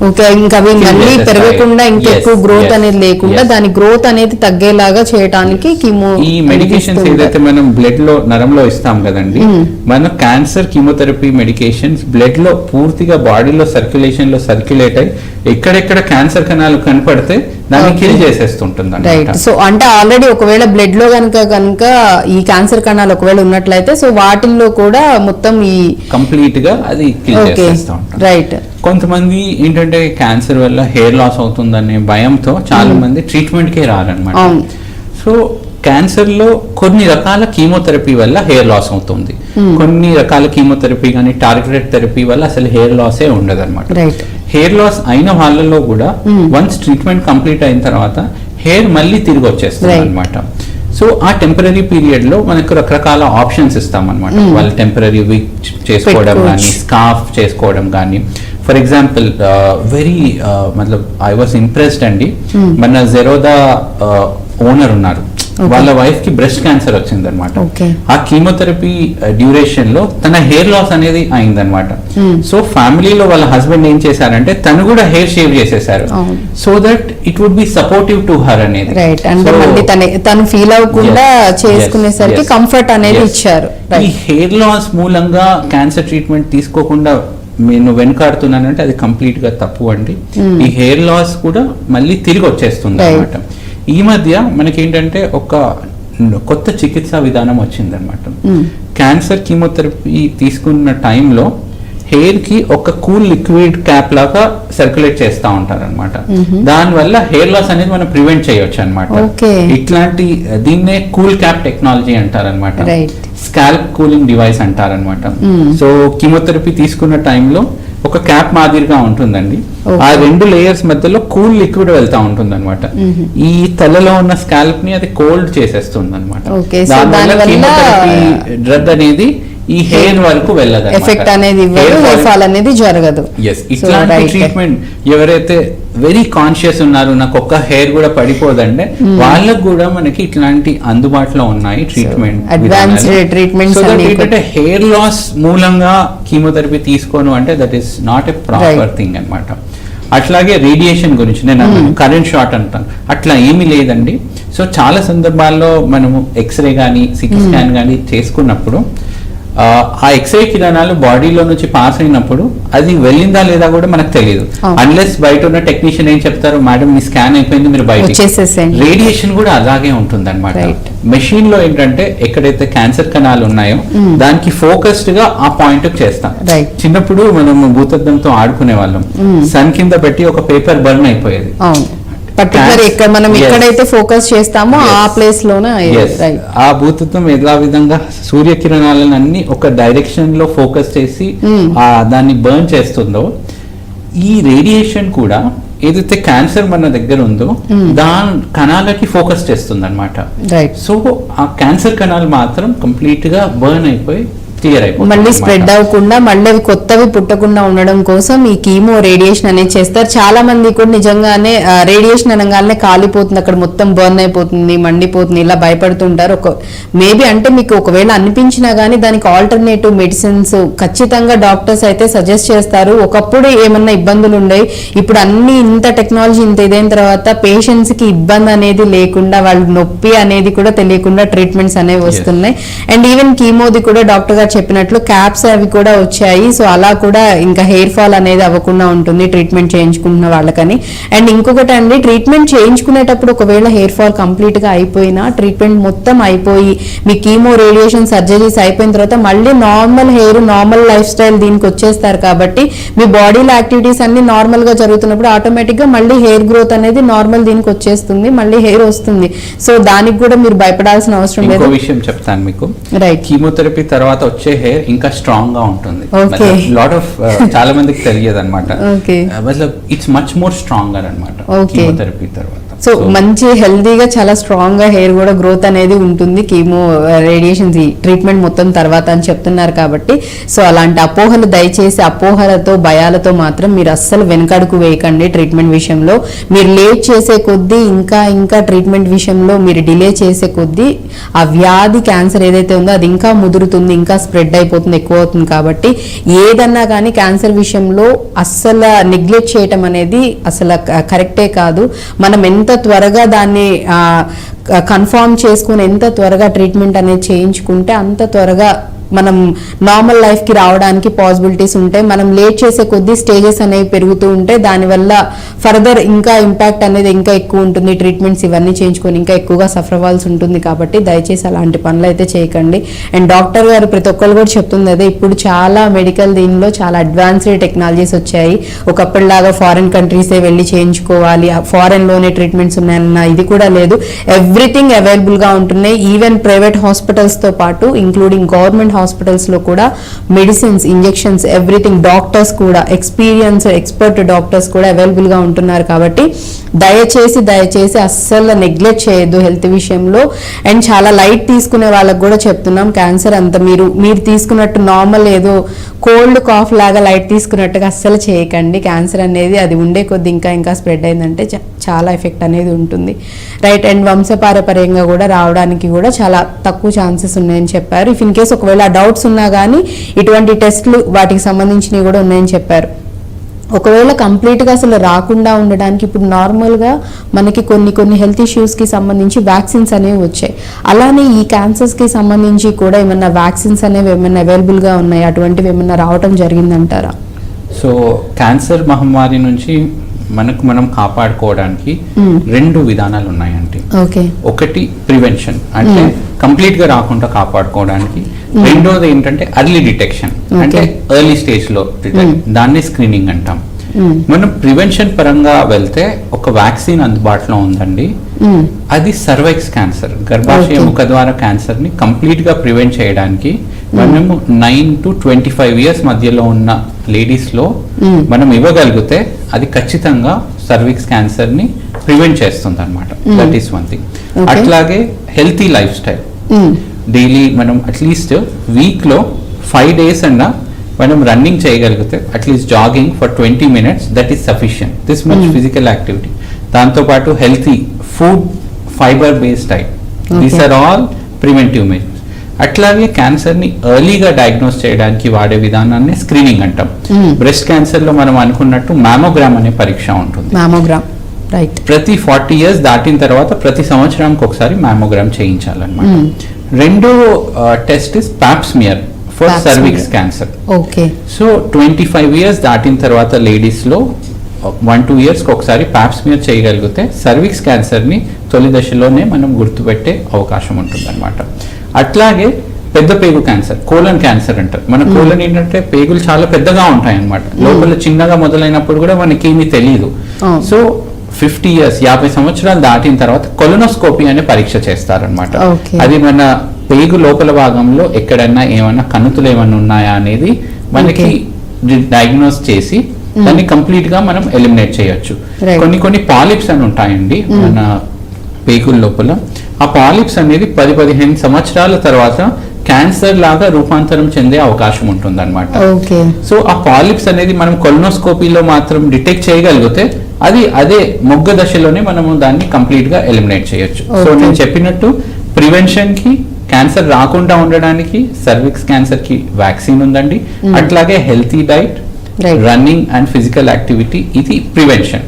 ఇంకా అవి మళ్ళీ పెరగకుండా ఇంకెక్కువ గ్రోత్ అనేది లేకుండా దాని గ్రోత్ అనేది తగ్గేలాగా చేయడానికి కీమో ఈ మెడికేషన్స్ ఏదైతే మనం బ్లడ్ లో నరంలో ఇస్తాం కదండి, మన క్యాన్సర్ కీమోథెరపీ మెడికేషన్స్ బ్లడ్ లో పూర్తిగా బాడీలో సర్క్యులేషన్ లో సర్క్యులేట్ అయ్యి ఎక్కడెక్కడ క్యాన్సర్ కణాలు కనపడితే దాన్ని కిల్ చేసేస్తుంటుంది. సో అంటే ఆల్రెడీ ఒకవేళ బ్లడ్ లో కనుక ఈ క్యాన్సర్ కణాలు ఒకవేళ ఉన్నట్లయితే సో వాటిల్లో కూడా మొత్తం ఈ కంప్లీట్ గా అది కిల్ చేసేస్తూ ఉంటుంది. రైట్. కొంతమంది ఏంటంటే క్యాన్సర్ వల్ల హెయిర్ లాస్ అవుతుందనే భయంతో చాలా మంది ట్రీట్మెంట్ కే రారనమాట. సో క్యాన్సర్ లో కొన్ని రకాల కీమోథెరపీ వల్ల హెయిర్ లాస్ అవుతుంది, కొన్ని రకాల కీమోథెరపీ కానీ టార్గెటెడ్ థెరపీ వల్ల అసలు హెయిర్ లాసే ఉండదు అనమాట. హెయిర్ లాస్ అయిన వాళ్ళలో కూడా వన్స్ ట్రీట్మెంట్ కంప్లీట్ అయిన తర్వాత హెయిర్ మళ్ళీ తిరిగి వచ్చేస్తుంది అనమాట. సో ఆ టెంపరీ పీరియడ్ లో మనకు రకరకాల ఆప్షన్స్ ఇస్తాం అనమాట. వాళ్ళు టెంపరీ విగ్ చేసుకోవడం కానీ, స్కార్ఫ్ చేసుకోవడం కానీ. ఫర్ ఎగ్జాంపుల్ వెరీ మతలబ్ ఐ వాస్ ఇంప్రెస్డ్ అండి, మన జెరోదా ఓనర్ ఉన్నారు, వాళ్ళ వైఫ్ కి బ్రెస్ట్ క్యాన్సర్ వచ్చింది అనమాట. ఆ కీమోథెరపీ డ్యూరేషన్ లో తన హెయిర్ లాస్ అనేది అయిందనమాట. సో ఫ్యామిలీలో వాళ్ళ హస్బెండ్ ఏం చేశారంటే తను కూడా హెయిర్ షేవ్ చేసేసారు, so that it would be supportive to her అనేది. తను ఫీల్ అవ్వకుండా చేసుకునేసరికి కంఫర్ట్ అనేది ఇచ్చారు. ఈ హెయిర్ లాస్ మూలంగా క్యాన్సర్ ట్రీట్మెంట్ తీసుకోకుండా నేను వెనుకాడుతున్నానంటే అది కంప్లీట్ గా తప్పు అండి. ఈ హెయిర్ లాస్ కూడా మళ్ళీ తిరిగి వచ్చేస్తుంది అనమాట. ఈ మధ్య మనకేంటంటే ఒక కొత్త చికిత్సా విధానం వచ్చిందనమాట. క్యాన్సర్ కీమోథెరపీ తీసుకున్న టైంలో హెయిర్ కి ఒక కూల్ లిక్విడ్ క్యాప్ లాగా సర్క్యులేట్ చేస్తూ ఉంటారనమాట. దానివల్ల హెయిర్ లాస్ అనేది మనం ప్రివెంట్ చేయొచ్చు అనమాట. ఇట్లాంటి దీన్నే కూల్ క్యాప్ టెక్నాలజీ అంటారనమాట, స్కాల్ప్ కూలింగ్ డివైస్ అంటారనమాట. సో కీమోథెరపీ తీసుకున్న టైంలో ఒక క్యాప్ మాదిరిగా ఉంటుందండి, ఆ 2 లేయర్స్ మధ్యలో కూల్ లిక్విడ్ వెళ్తా ఉంటుంది అనమాట. ఈ తలలో ఉన్న స్కాల్ప్ ని అది కోల్డ్ చేసేస్తుంది అనమాట. దానివల్ల కీమోథెరపీ డ్రగ్ అనేది ఈ హెయిర్ వరకు వెళ్ళదు, ఎఫెక్ట్ అనేది హెయిర్ ఫాల్ అనేది జరగదు. ఇట్లాంటి ట్రీట్మెంట్ ఎవరైతే వెరీ కాన్షియస్ ఉన్నారు, నాకు ఒక్క హెయిర్ కూడా పడిపోదంటే వాళ్ళకు కూడా మనకి ఇట్లాంటి అందుబాటులో ఉన్నాయి ట్రీట్మెంట్. ఏంటంటే హెయిర్ లాస్ మూలంగా కీమోథెరపీ తీసుకోను అంటే that is not a proper thing అనమాట. అట్లాగే రేడియేషన్ గురించి నేను కరెంట్ షాట్ అంటాను, అట్లా ఏమీ లేదండి. సో చాలా సందర్భాల్లో మనము ఎక్స్రే కానీ సిటీ స్కాన్ కానీ చేసుకున్నప్పుడు ఆ ఎక్స్రే కిరణాలు బాడీలో నుంచి పాస్ అయినప్పుడు అది వెళ్ళిందా లేదా కూడా మనకు తెలియదు, అన్లెస్ బయట ఉన్న టెక్నీషియన్ ఏం చెప్తారు, మేడం మీ స్కాన్ అయిపోయింది మీరు బయట. రేడియేషన్ కూడా అలాగే ఉంటుంది అనమాట. మెషిన్ లో ఏంటంటే ఎక్కడైతే క్యాన్సర్ కణాలు ఉన్నాయో దానికి ఫోకస్డ్ గా ఆ పాయింట్ చేస్తాం. చిన్నప్పుడు మనం భూతద్దంతో ఆడుకునే వాళ్ళం, సన్ కింద పెట్టి ఒక పేపర్ బర్న్ అయిపోయేది, పర్టికులర్ మనం ఎక్కడైతే ఫోకస్ చేస్తామో ఆ ప్లేస్ లోనే ఆ భూతత్వం ఎలా విధంగా సూర్యకిరణాలను అన్ని ఒక డైరెక్షన్ లో ఫోకస్ చేసి దాన్ని బర్న్ చేస్తుందో, ఈ రేడియేషన్ కూడా ఏదైతే క్యాన్సర్ మన దగ్గర ఉందో దాని కణాలకి ఫోకస్ చేస్తుంది అనమాట. సో ఆ క్యాన్సర్ కణాలు మాత్రం కంప్లీట్ గా బర్న్ అయిపోయి మళ్ళీ స్ప్రెడ్ అవ్వకుండా మళ్ళీ అవి కొత్తవి పుట్టకుండా ఉండడం కోసం ఈ కీమో రేడియేషన్ అనేది చేస్తారు. చాలా మంది కూడా నిజంగానే రేడియేషన్ అనగానే కాలిపోతుంది, అక్కడ మొత్తం బర్న్ అయిపోతుంది, మండిపోతుంది, ఇలా భయపడుతుంటారు. మేబీ అంటే మీకు ఒకవేళ అనిపించినా గానీ దానికి ఆల్టర్నేటివ్ మెడిసిన్స్ ఖచ్చితంగా డాక్టర్స్ అయితే సజెస్ట్ చేస్తారు. ఒకప్పుడు ఏమన్నా ఇబ్బందులు ఉండేవి, ఇప్పుడు అన్ని ఇంత టెక్నాలజీ ఇంత ఇదైన తర్వాత పేషెంట్స్ కి ఇబ్బంది అనేది లేకుండా, వాళ్ళకి నొప్పి అనేది కూడా తెలియకుండా ట్రీట్మెంట్స్ అనేవి వస్తున్నాయి. అండ్ ఈవెన్ కీమోది కూడా డాక్టర్ చెప్పినట్లు క్యాప్స్ అవి కూడా వచ్చాయి. సో అలా కూడా ఇంకా హెయిర్ ఫాల్ అనేది అవ్వకుండా ఉంటుంది ట్రీట్మెంట్ చేయించుకుంటున్న వాళ్ళకని. అండ్ ఇంకొకటి అండి, ట్రీట్మెంట్ చేయించుకునేటప్పుడు ఒకవేళ హెయిర్ ఫాల్ కంప్లీట్ గా అయిపోయినా, ట్రీట్మెంట్ మొత్తం అయిపోయి మీ కీమో రేడియేషన్ సర్జరీస్ అయిపోయిన తర్వాత మళ్ళీ normal hair, normal life style దీనికి వచ్చేస్తారు. కాబట్టి మీ బాడీలో యాక్టివిటీస్ అన్ని నార్మల్ గా జరుగుతున్నప్పుడు ఆటోమేటిక్ గా మళ్ళీ హెయిర్ గ్రోత్ అనేది నార్మల్ దీనికి వచ్చేస్తుంది, మళ్ళీ హెయిర్ వస్తుంది. సో దానికి కూడా మీరు భయపడాల్సిన అవసరం లేదు. విషయం చెప్తాను మీకు, రైట్, కీమోథెరపీ తర్వాత వచ్చే హెయిర్ ఇంకా స్ట్రాంగ్ గా ఉంటుంది. లాట్ ఆఫ్ చాలా మందికి తెలియదు అనమాట. ఇట్స్ మచ్ మోర్ స్ట్రాంగర్ అనమాట కీమోథెరపీ తర్వాత. సో మంచి హెల్దీగా చాలా స్ట్రాంగ్ గా హెయిర్ కూడా గ్రోత్ అనేది ఉంటుంది కీమో రేడియేషన్ ట్రీట్మెంట్ మొత్తం తర్వాత అని చెప్తున్నారు. కాబట్టి సో అలాంటి అపోహలు దయచేసి అపోహలతో భయాలతో మాత్రం మీరు అస్సలు వెనకడుకు వేయకండి. ట్రీట్మెంట్ విషయంలో మీరు లేట్ చేసే కొద్దీ ఇంకా ట్రీట్మెంట్ విషయంలో మీరు డిలే చేసే కొద్దీ ఆ వ్యాధి క్యాన్సర్ ఏదైతే ఉందో అది ఇంకా ముదురుతుంది, ఇంకా స్ప్రెడ్ అయిపోతుంది, ఎక్కువ అవుతుంది. కాబట్టి ఏదన్నా కానీ క్యాన్సర్ విషయంలో అస్సలు నెగ్లెక్ట్ చేయటం అనేది అసలు కరెక్టే కాదు. మనం ఎంత త్వరగా దాన్ని కన్ఫర్మ్ చేసుకుని ఎంత త్వరగా ట్రీట్మెంట్ అనేది చేయించుకుంటే అంత త్వరగా మనం నార్మల్ లైఫ్కి రావడానికి పాసిబిలిటీస్ ఉంటాయి. మనం లేట్ చేసే కొద్దీ స్టేజెస్ అనేవి పెరుగుతూ ఉంటాయి. దానివల్ల ఫర్దర్ ఇంకా ఇంపాక్ట్ అనేది ఇంకా ఎక్కువ ఉంటుంది. ట్రీట్మెంట్స్ ఇవన్నీ చేయించుకొని ఇంకా ఎక్కువగా సఫర్ అవ్వాల్సి ఉంటుంది. కాబట్టి దయచేసి అలాంటి పనులు అయితే చేయకండి. అండ్ డాక్టర్ గారు ప్రతి ఒక్కరు కూడా చెప్తుంది అదే, ఇప్పుడు చాలా మెడికల్ దీనిలో చాలా అడ్వాన్స్డ్ టెక్నాలజీస్ వచ్చాయి. ఒకప్పటిలాగా ఫారిన్ కంట్రీసే వెళ్ళి చేయించుకోవాలి, ఫారెన్లోనే ట్రీట్మెంట్స్ ఉన్నాయన్న ఇది కూడా లేదు. ఎవ్రీథింగ్ అవైలబుల్గా ఉంటున్నాయి. ఈవెన్ ప్రైవేట్ హాస్పిటల్స్తో పాటు ఇంక్లూడింగ్ గవర్నమెంట్ హాస్పిటల్స్లో కూడా మెడిసిన్స్, ఇంజెక్షన్స్, ఎవ్రీథింగ్, డాక్టర్స్ కూడా ఎక్స్పర్ట్ డాక్టర్స్ కూడా అవైలబుల్గా ఉంటున్నారు. కాబట్టి దయచేసి అస్సలు నెగ్లెక్ట్ చేయొద్దు హెల్త్ విషయంలో. అండ్ చాలా లైట్ తీసుకునే వాళ్ళకి కూడా చెప్తున్నాం, క్యాన్సర్ అంత మీరు తీసుకున్నట్టు నార్మల్ ఏదో కోల్డ్ కాఫ్ లాగా లైట్ తీసుకున్నట్టుగా అస్సలు చేయకండి. క్యాన్సర్ అనేది అది ఉండే కొద్ది ఇంకా స్ప్రెడ్ అయిందంటే చాలా ఎఫెక్ట్ అనేది ఉంటుంది. రైట్. అండ్ వంశపారపర్యంగా కూడా రావడానికి కూడా చాలా తక్కువ ఛాన్సెస్ ఉన్నాయని చెప్పారు. ఇఫ్ ఇన్ కేస్ ఒకవేళ డౌట్స్ ఉన్నా కానీ ఇటువంటి టెస్ట్లు వాటికి సంబంధించినవి కూడా ఉన్నాయని చెప్పారు. ఒకవేళ కంప్లీట్గా అసలు రాకుండా ఉండడానికి ఇప్పుడు నార్మల్గా మనకి కొన్ని హెల్త్ ఇష్యూస్కి సంబంధించి వ్యాక్సిన్స్ అనేవి వచ్చాయి. అలానే ఈ క్యాన్సర్స్కి సంబంధించి కూడా ఏమన్నా వ్యాక్సిన్స్ అనేవి ఏమైనా అవైలబుల్గా ఉన్నాయి, అటువంటివి ఏమన్నా రావటం జరిగిందంటారా? సో క్యాన్సర్ మహమ్మారి నుంచి మనం కాపాడుకోవడానికి రెండు విధానాలు ఉన్నాయండి. ఒకటి ప్రివెన్షన్, అంటే కంప్లీట్ గా రాకుండా కాపాడుకోవడానికి. రెండోది ఏంటంటే ఎర్లీ డిటెక్షన్, అంటే ఎర్లీ స్టేజ్ లో దాన్ని స్క్రీనింగ్ అంటాం. మనం ప్రివెన్షన్ పరంగా వెళ్తే ఒక వ్యాక్సిన్ అందుబాటులో ఉందండి. అది సర్వైక్స్ క్యాన్సర్, గర్భాశయ ముఖద్వార క్యాన్సర్ ని కంప్లీట్ గా ప్రివెంట్ చేయడానికి మనము 9 to 25 years మధ్యలో ఉన్న లేడీస్ లో మనం ఇవ్వగలిగితే అది ఖచ్చితంగా సర్విక్స్ క్యాన్సర్ ని ప్రివెంట్ చేస్తుంది అనమాట. That is one thing. అట్లాగే హెల్తీ లైఫ్ స్టైల్, డైలీ మనం అట్లీస్ట్ వీక్ లో 5 days అన్నా మనం రన్నింగ్ చేయగలిగితే, at least jogging for 20 minutes, that is sufficient. This much physical activity. దాంతోపాటు healthy food, fibre based diet, these are all preventive measures. అట్లాగే cancer ని ఎర్లీగా డయాగ్నోస్ చేయడానికి వాడే విధానాన్ని స్క్రీనింగ్ అంటాం. బ్రెస్ట్ క్యాన్సర్ లో మనం అనుకున్నట్టు మ్యామోగ్రామ్ అనే పరీక్ష ఉంటుంది. ప్రతి 40 years దాటిన తర్వాత ప్రతి సంవత్సరానికి ఒకసారి మ్యామోగ్రామ్ చేయించాలన్నమాట. రెండో test is Pap smear for cervix cancer. So 25 years దాటిన తర్వాత లేడీస్ లో 1-2 years ఒకసారి పాప్స్మియర్ చేయగలిగితే సర్విక్స్ క్యాన్సర్ ని తొలి దశలోనే మనం గుర్తుపెట్టే అవకాశం ఉంటుంది అనమాట. అట్లాగే పెద్ద పేగు క్యాన్సర్, కోలన్ క్యాన్సర్ అంటారు. మన కోలన్ ఏంటంటే పేగులు చాలా పెద్దగా ఉంటాయి అన్నమాట. లోపల చిన్నగా మొదలైనప్పుడు కూడా మనకి ఏమీ తెలియదు. సో 50 years 50 సంవత్సరాలు దాటిన తర్వాత కొలనోస్కోపీ అనే పరీక్ష చేస్తారనమాట. అది మన పేగు లోపల భాగంలో ఎక్కడన్నా ఏమన్నా కణుతులు ఏమన్నా ఉన్నాయా అనేది మనకి డయాగ్నోస్ చేసి దాన్ని కంప్లీట్ గా మనం ఎలిమినేట్ చేయొచ్చు. కొన్ని పాలిప్స్ అని ఉంటాయండి మన పేగుల లోపల. ఆ పాలిప్స్ అనేది 10-15 సంవత్సరాల తర్వాత క్యాన్సర్ లాగా రూపాంతరం చెందే అవకాశం ఉంటుంది అనమాట. సో ఆ పాలిప్స్ అనేది మనం కొలనోస్కోపీలో మాత్రం డిటెక్ట్ చేయగలిగితే అదే మొగ్గ దశలోనే మనము దాన్ని కంప్లీట్ గా ఎలిమినేట్ చేయొచ్చు. సో నేను చెప్పినట్టు ప్రివెన్షన్ కి, క్యాన్సర్ రాకుండా ఉండడానికి సర్విక్స్ క్యాన్సర్ కి వ్యాక్సిన్ ఉందండి. అట్లాగే healthy diet, running and physical activity, ఇది ప్రివెన్షన్.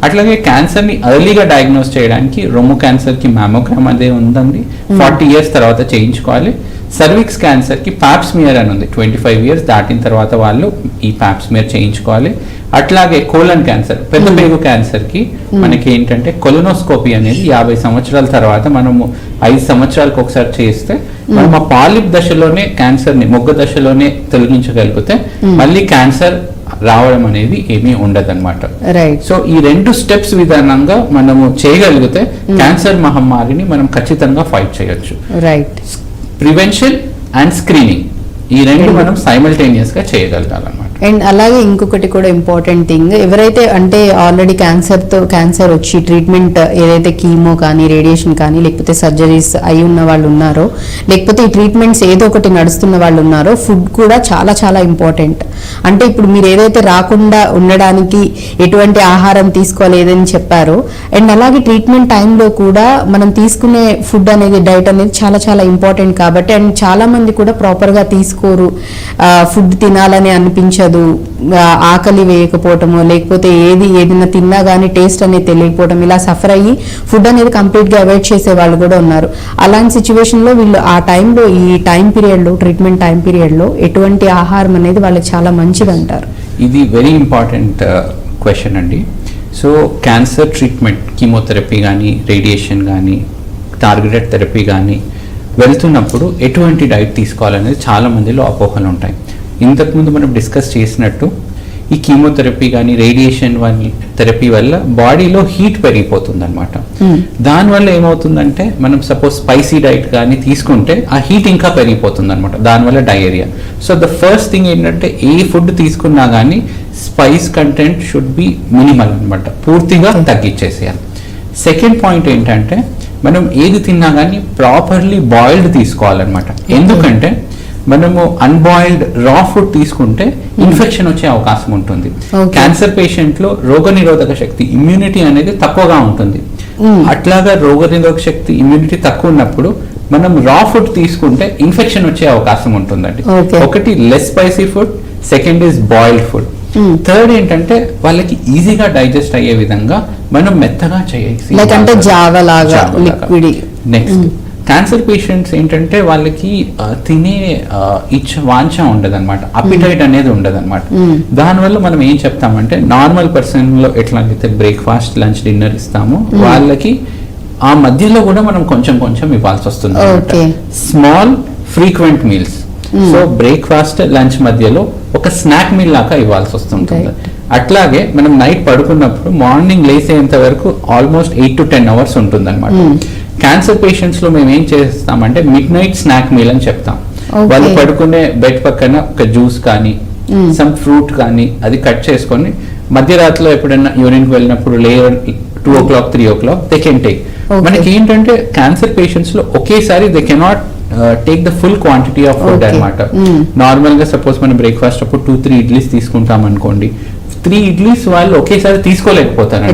అట్లాగే క్యాన్సర్ ని ఎర్లీగా డయాగ్నోస్ చేయడానికి రొమ్ము క్యాన్సర్ కి మ్యామోగ్రామ్ అదే ఉందండి. 40 years తర్వాత చేయించుకోవాలి. సర్విక్స్ క్యాన్సర్ కి పాప్స్మియర్ అని ఉంది. 25 years దాటిన తర్వాత వాళ్ళు ఈ పాప్స్మియర్ చేయించుకోవాలి. అట్లాగే కోలన్ క్యాన్సర్, పెద్ద పేగు క్యాన్సర్ కి మనకి ఏంటంటే కొలనోస్కోపీ అనేది 50 సంవత్సరాల తర్వాత మనము 5 సంవత్సరాలకు ఒకసారి చేస్తే మనం ఆ పాలిప్ దశలోనే క్యాన్సర్ ని మొగ్గ దశలోనే తొలగించగలిగితే మళ్ళీ క్యాన్సర్ రావడం అనేది ఏమీ ఉండదన్నమాట. సో ఈ 2 steps విధానంగా మనము చేయగలిగితే క్యాన్సర్ మహమ్మారిని మనం ఖచ్చితంగా ఫైట్ చేయొచ్చు. ప్రివెన్షన్ అండ్ స్క్రీనింగ్, ఈ రెండు మనం సైమల్టేనియస్ గా చేయగలగాలన్నమాట. అండ్ అలాగే ఇంకొకటి కూడా ఇంపార్టెంట్ థింగ్, ఎవరైతే అంటే ఆల్రెడీ క్యాన్సర్ వచ్చి ట్రీట్మెంట్ ఏదైతే కీమో కానీ, రేడియేషన్ కానీ, లేకపోతే సర్జరీస్ అయి ఉన్న వాళ్ళు ఉన్నారో, లేకపోతే ఈ ట్రీట్మెంట్స్ ఏదో ఒకటి నడుస్తున్న వాళ్ళు ఉన్నారో, ఫుడ్ కూడా చాలా చాలా ఇంపార్టెంట్. అంటే ఇప్పుడు మీరు ఏదైతే రాకుండా ఉండడానికి ఎటువంటి ఆహారం తీసుకోవాలి ఏదని చెప్పారో, అండ్ అలాగే ట్రీట్మెంట్ టైంలో కూడా మనం తీసుకునే ఫుడ్ అనేది, డైట్ అనేది చాలా చాలా ఇంపార్టెంట్ కాబట్టి. అండ్ చాలా మంది కూడా ప్రాపర్గా తీసుకోరు, ఫుడ్ తినాలని అనిపించదు, అనిపించదు, ఆకలి వేయకపోవటము, లేకపోతే ఏదైనా తిన్నా కానీ టేస్ట్ అనేది తెలియకపోవడం, ఇలా సఫర్ అయ్యి ఫుడ్ అనేది కంప్లీట్గా అవాయిడ్ చేసే వాళ్ళు కూడా ఉన్నారు. అలాంటి సిచ్యువేషన్లో వీళ్ళు ఆ టైంలో, ఈ టైం పీరియడ్లో, ట్రీట్మెంట్ టైం పీరియడ్లో ఎటువంటి ఆహారం అనేది వాళ్ళకి చాలా మంచిది అంటారు? ఇది వెరీ ఇంపార్టెంట్ క్వశ్చన్ అండి. సో క్యాన్సర్ ట్రీట్మెంట్, కీమోథెరపీ కానీ, రేడియేషన్ కానీ, టార్గెటెడ్ థెరపీ కానీ వెళ్తున్నప్పుడు ఎటువంటి డైట్ తీసుకోవాలనేది చాలా మందిలో అపోహలు ఉంటాయి. ఇంతకుముందు మనం డిస్కస్ చేసినట్టు ఈ కీమోథెరపీ కానీ, రేడియేషన్ థెరపీ వల్ల బాడీలో హీట్ పెరిగిపోతుంది అనమాట. దానివల్ల ఏమవుతుందంటే మనం సపోజ్ స్పైసీ డైట్ కానీ తీసుకుంటే ఆ హీట్ ఇంకా పెరిగిపోతుంది అనమాట, దానివల్ల diarrhoea. So the first thing ఏంటంటే ఏ ఫుడ్ తీసుకున్నా కానీ spice content should be minimal అనమాట, పూర్తిగా తగ్గించేసేయాలి. సెకండ్ పాయింట్ ఏంటంటే మనం ఏది తిన్నా కానీ ప్రాపర్లీ బాయిల్డ్ తీసుకోవాలన్నమాట. ఎందుకంటే మనము అన్బాయిల్డ్ రా ఫుడ్ తీసుకుంటే ఇన్ఫెక్షన్ వచ్చే అవకాశం ఉంటుంది. క్యాన్సర్ పేషెంట్ లో రోగనిరోధక శక్తి, ఇమ్యూనిటీ అనేది తక్కువగా ఉంటుంది. అట్లాగా రోగనిరోధక శక్తి, ఇమ్యూనిటీ తక్కువ ఉన్నప్పుడు మనం రా ఫుడ్ తీసుకుంటే ఇన్ఫెక్షన్ వచ్చే అవకాశం ఉంటుందండి. ఒకటి less spicy food, second is boiled food. Third ఏంటంటే వాళ్ళకి ఈజీగా డైజెస్ట్ అయ్యే విధంగా మనం మెత్తగా చేయాలి. నెక్స్ట్ క్యాన్సర్ పేషెంట్స్ ఏంటంటే వాళ్ళకి తినే వాంఛ ఉండదు అనమాట, అపిటైట్ అనేది ఉండదు అనమాట. దానివల్ల మనం ఏం చెప్తామంటే నార్మల్ పర్సన్ లో ఎట్లా అయితే బ్రేక్ఫాస్ట్, లంచ్, డిన్నర్ ఇస్తామో వాళ్ళకి ఆ మధ్యలో కూడా మనం కొంచెం కొంచెం ఇవ్వాల్సి వస్తుంది. Small frequent meals. So breakfast, lunch మధ్యలో ఒక స్నాక్ మీల్ లాగా ఇవ్వాల్సి వస్తుంటుంది. అట్లాగే మనం నైట్ పడుకున్నప్పుడు మార్నింగ్ లేసేంత వరకు ఆల్మోస్ట్ 8 to 10 hours ఉంటుంది అనమాట. క్యాన్సర్ పేషెంట్స్ లో మేము ఏం చేస్తామంటే మిడ్ నైట్ స్నాక్ మీల్ అని చెప్తాం. వాళ్ళు పడుకునే బెడ్ పక్కన ఒక జ్యూస్ కానీ, సమ్ ఫ్రూట్ కానీ అది కట్ చేసుకొని మధ్యరాత్రిలో ఎప్పుడైనా యూరిన్ వెళ్ళినప్పుడు 2 o'clock 3 o'clock they can take. మనకి ఏంటంటే క్యాన్సర్ పేషెంట్స్ లో ఒకేసారి they cannot take the full quantity of food అనమాట. నార్మల్ గా సపోజ్ మనం బ్రేక్ఫాస్ట్ అప్పుడు 2-3 ఇడ్లీస్ తీసుకుంటాం అనుకోండి, 3 ఇడ్లీస్ వాళ్ళు ఒకేసారి తీసుకోలేకపోతారు.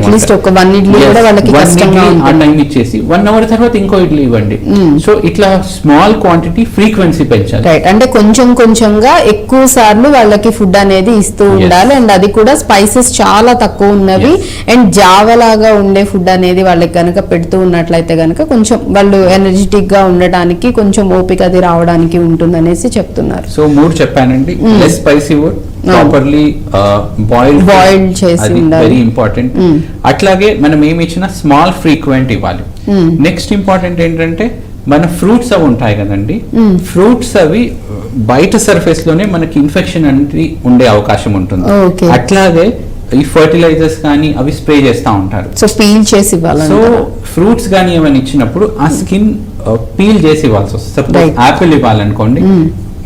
ఆ టైం ఇచ్చేసి 1 hour తర్వాత ఇంకో ఇడ్లీ ఇవ్వండి. సో ఇట్లా స్మాల్ క్వాంటిటీ, ఫ్రీక్వెన్సీ పెంచాలి. అంటే కొంచెం కొంచెంగా ఎక్కువ సార్లు వాళ్ళకి ఫుడ్ అనేది ఇస్తూ ఉండాలి. అండ్ అది కూడా స్పైసెస్ చాలా తక్కువ ఉన్నవి అండ్ జావలాగా ఉండే ఫుడ్ అనేది వాళ్ళకి కనుక పెడుతూ ఉన్నట్లయితే కనుక కొంచెం వాళ్ళు ఎనర్జెటిక్ గా ఉండడానికి, కొంచెం ఓపిక అది రావడానికి ఉంటుంది అనేసి చెప్తున్నారు. సో 3 చెప్పానండి. Less spicy food, properly boiled చేసి వెరీ ఇంపార్టెంట్. అట్లాగే మనం ఏమి ఇచ్చినా స్మాల్ ఫ్రీక్వెంట్ ఇవ్వాలి. నెక్స్ట్ ఇంపార్టెంట్ ఏంటంటే మన ఫ్రూట్స్ అవి ఉంటాయి కదండి, ఫ్రూట్స్ అవి బయట సర్ఫేస్ లోనే మనకి ఇన్ఫెక్షన్ అనేది ఉండే అవకాశం ఉంటుంది. అట్లాగే ఈ ఫర్టిలైజర్స్ కానీ అవి స్ప్రే చేస్తూ ఉంటారు. సో పీల్ చేసి ఇవ్వాలి. సో ఫ్రూట్స్ కానీ ఏమైనా ఇచ్చినప్పుడు ఆ స్కిన్ పీల్ చేసి ఇవ్వాల్సి వస్తుంది. సపోజ్ యాపిల్ ఇవ్వాలనుకోండి,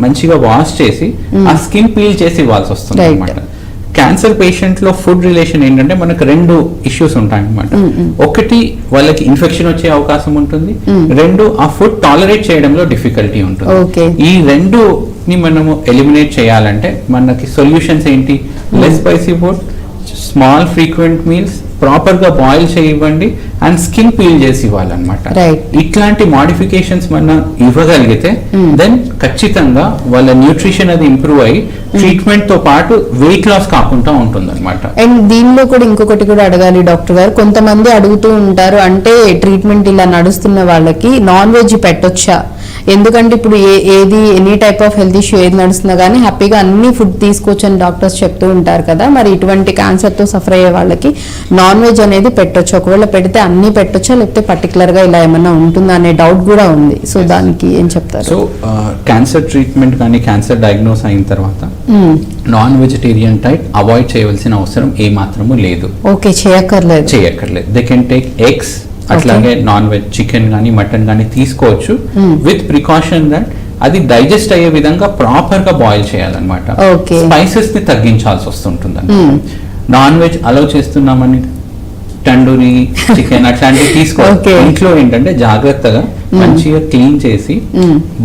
మంచిగా వాష్ చేసి ఆ స్కిన్ పీల్ చేసి ఇవ్వాల్సి వస్తుంది అనమాట. క్యాన్సర్ పేషెంట్ లో ఫుడ్ రిలేషన్ ఏంటంటే మనకు 2 ఇష్యూస్ ఉంటాయి అనమాట. ఒకటి వాళ్ళకి ఇన్ఫెక్షన్ వచ్చే అవకాశం ఉంటుంది, 2 ఆ ఫుడ్ టాలరేట్ చేయడంలో డిఫికల్టీ ఉంటుంది. ఈ 2ని మనము ఎలిమినేట్ చేయాలంటే మనకి సొల్యూషన్స్ ఏంటి? Less spicy food, small frequent meals, proper గా బాయిల్ చేయివ్వండి అండ్ స్కిన్ పీల్ చేసి ఇవ్వాలన్నమాట. ఇట్లాంటి మాడిఫికేషన్స్ మనం ఇవ్వగలిగితే దెన్ ఖచ్చితంగా వాళ్ళ న్యూట్రిషన్ అది ఇంప్రూవ్ అయ్యి ట్రీట్మెంట్ తో పాటు వెయిట్ లాస్ కాకుండా ఉంటుంది అనమాట. అండ్ దీనిలో కూడా ఇంకొకటి కూడా అడగాలి డాక్టర్ గారు, కొంతమంది అడుగుతూ ఉంటారు, అంటే ట్రీట్మెంట్ ఇలా నడుస్తున్న వాళ్ళకి నాన్ వెజ్ పెట్టొచ్చా? ఎందుకంటే ఇప్పుడు ఏది any type of health issue ఏది నడుస్తున్నా కానీ హ్యాపీగా అన్ని ఫుడ్ తీసుకోవచ్చు అని డాక్టర్స్ చెప్తూ ఉంటారు కదా. మరి ఇటువంటి క్యాన్సర్ తో సఫర్ అయ్యే వాళ్ళకి నాన్ వెజ్ అనేది పెట్టొచ్చు, ఒకవేళ పెడితే అన్ని పెట్టొచ్చా, లేకపోతే పర్టికులర్ గా ఇలా ఏమన్నా ఉంటుందా అనే డౌట్ కూడా ఉంది. సో దానికి ఏం చెప్తారు? సో క్యాన్సర్ ట్రీట్మెంట్ కానీ క్యాన్సర్ డయాగ్నోస్ అయిన తర్వాత నాన్ వెజిటేరియన్ డైట్ అవాయిడ్ చేయవలసిన అవసరం ఏ మాత్రము లేదు. ఓకే, చేయక్కర్లేదు. దే కెన్ టేక్ ఎగ్స్, అట్లాగే నాన్ వెజ్ చికెన్ కానీ మటన్ కానీ తీసుకోవచ్చు విత్ ప్రికాషన్ దట్ అది డైజెస్ట్ అయ్యే విధంగా ప్రాపర్ గా బాయిల్ చేయాలన్నమాట. స్పైసెస్ ని తగ్గించాల్సి వస్తుంటుంది. నాన్ వెజ్ అలౌ చేస్తున్నామని టండూరి చికెన్ అట్లాంటివి తీసుకోవచ్చు. ఇంట్లో ఏంటంటే జాగ్రత్తగా మంచిగా క్లీన్ చేసి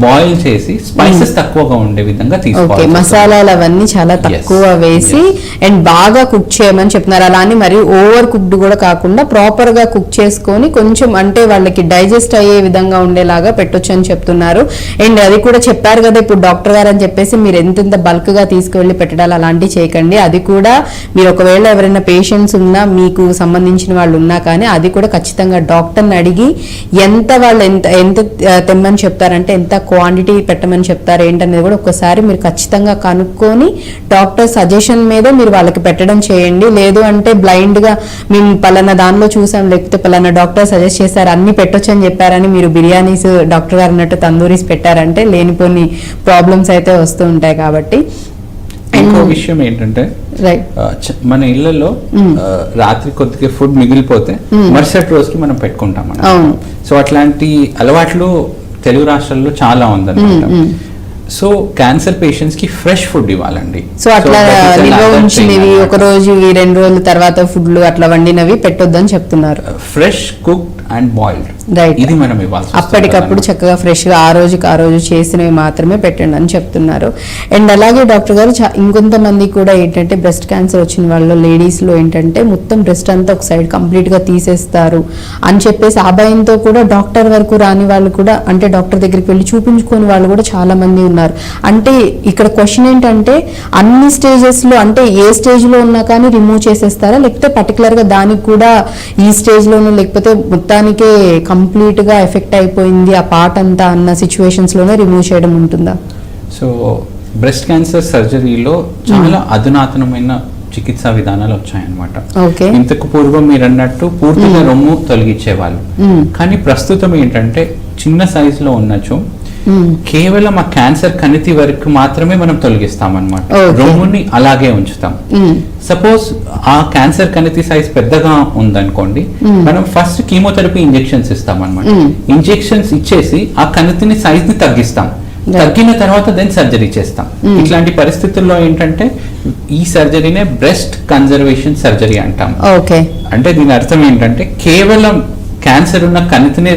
బాయిల్ చేసి స్పైసెస్ తక్కువగా ఉండే విధంగా ఓకే, తీసుకోవాలి. మసాలాలు అవన్నీ చాలా తక్కువ వేసి అండ్ బాగా కుక్ చేయమని చెప్తున్నారు. అలా అని మరి ఓవర్ కుక్డ్ కూడా కాకుండా ప్రాపర్ గా కుక్ చేసుకొని కొంచెం అంటే వాళ్ళకి డైజెస్ట్ అయ్యే విధంగా ఉండేలాగా పెట్టొచ్చు అని చెప్తున్నారు. అండ్ అది కూడా చెప్పారు కదా, ఇప్పుడు డాక్టర్ గారు అని చెప్పేసి మీరు ఎంత బల్క్ గా తీసుకువెళ్ళి పెట్టడాలు అలాంటివి చేయకండి. అది కూడా మీరు ఒకవేళ ఎవరైనా పేషెంట్స్ ఉన్నా, మీకు సంబంధించిన వాళ్ళు ఉన్నా కానీ అది కూడా ఖచ్చితంగా డాక్టర్ని అడిగి వాళ్ళు ఎంత తెమ్మని చెప్తారంటే ఎంత క్వాంటిటీ పెట్టమని చెప్తారు ఏంటనేది కూడా ఒక్కసారి మీరు ఖచ్చితంగా కనుక్కొని డాక్టర్ సజెషన్ మీద మీరు వాళ్ళకి పెట్టడం చేయండి. లేదు అంటే బ్లైండ్ గా మేము పలానా దానిలో చూసాం, లేకపోతే పలానా డాక్టర్ సజెస్ట్ చేశారు అన్ని పెట్టొచ్చు అని చెప్పారని మీరు బిర్యానీస్ డాక్టర్ గారు అన్నట్టు తందూరీస్ పెట్టారంటే లేనిపోని ప్రాబ్లమ్స్ అయితే వస్తూ ఉంటాయి. కాబట్టి ఇంకో విషయం ఏంటంటే మన ఇళ్లలో రాత్రి కొద్దిగా ఫుడ్ మిగిలిపోతే మరుసటి రోజుకి మనం పెట్టుకుంటాం. సో అట్లాంటి అలవాట్లు తెలుగు రాష్ట్రాల్లో చాలా ఉందన్నమాట. సో క్యాన్సర్ పేషెంట్స్ కి ఫ్రెష్ ఫుడ్ ఇవ్వాలండి. సో అట్లా నిల్వ ఉంచినవి ఒక రోజు 2 రోజుల తర్వాత ఫుడ్లు అట్లా వండినవి పెట్టొద్దని చెప్తున్నారు. Fresh cooked and boiled, right, ఇది మనం ఇవ్వాలి. అప్పటికప్పుడు చక్కగా ఫ్రెష్ గా ఆ రోజు చేసినవి మాత్రమే పెట్టండి అని చెప్తున్నారు. అండ్ అలాగే డాక్టర్ గారు ఇంకొంతమంది కూడా ఏంటంటే బ్రెస్ట్ క్యాన్సర్ వచ్చిన వాళ్ళు లేడీస్ లో ఏంటంటే మొత్తం బ్రెస్ట్ అంతా ఒక సైడ్ కంప్లీట్ గా తీసేస్తారు అని చెప్పేసి ఆ భయంతో కూడా డాక్టర్ వరకు రాని వాళ్ళు కూడా, అంటే డాక్టర్ దగ్గరికి వెళ్ళి చూపించుకునే వాళ్ళు కూడా చాలా మంది ఉన్నారు. అంటే ఇక్కడ క్వశ్చన్ ఏంటంటే అన్ని స్టేజెస్ లో, అంటే ఏ స్టేజ్ లో ఉన్నా కానీ రిమూవ్ చేసేస్తారా, లేకపోతే పర్టికులర్ గా దానికి కూడా ఈ స్టేజ్ లోనూ, లేకపోతే మొత్తానికే కంప్లీట్ గా ఎఫెక్ట్ అయిపోయింది ఆ పార్ట్ అంతా అన్న సిచ్యువేషన్స్ లోనే రిమూవ్ చేయడం ఉంటుందా? సో బ్రెస్ట్ క్యాన్సర్ సర్జరీలో చాలా అధునాతనమైన చికిత్సా విధానాలు వచ్చాయన్నమాట. ఇంతకు పూర్వం మీరు అన్నట్టు పూర్తిగా రొమ్ము తొలగించేవాళ్ళు, కానీ ప్రస్తుతం ఏంటంటే చిన్న సైజులో ఉన్నచో కేవలం ఆ క్యాన్సర్ కణితి వరకు మాత్రమే మనం తొలగిస్తాం అన్నమాట. రొమ్ముని అలాగే ఉంచుతాం. సపోజ్ ఆ క్యాన్సర్ కణితి సైజ్ పెద్దగా ఉందనుకోండి, మనం ఫస్ట్ కీమోథెరపీ ఇంజెక్షన్స్ ఇస్తాం అన్నమాట. ఇంజెక్షన్స్ ఇచ్చేసి ఆ కణితిని సైజ్ ని తగ్గిస్తాం. తగ్గిన తర్వాత దెన్ సర్జరీ చేస్తాం. ఇట్లాంటి పరిస్థితుల్లో ఏంటంటే ఈ సర్జరీనే బ్రెస్ట్ కన్జర్వేషన్ సర్జరీ అంటాం. అంటే దీని అర్థం ఏంటంటే కేవలం క్యాన్సర్ ఉన్న కణితిని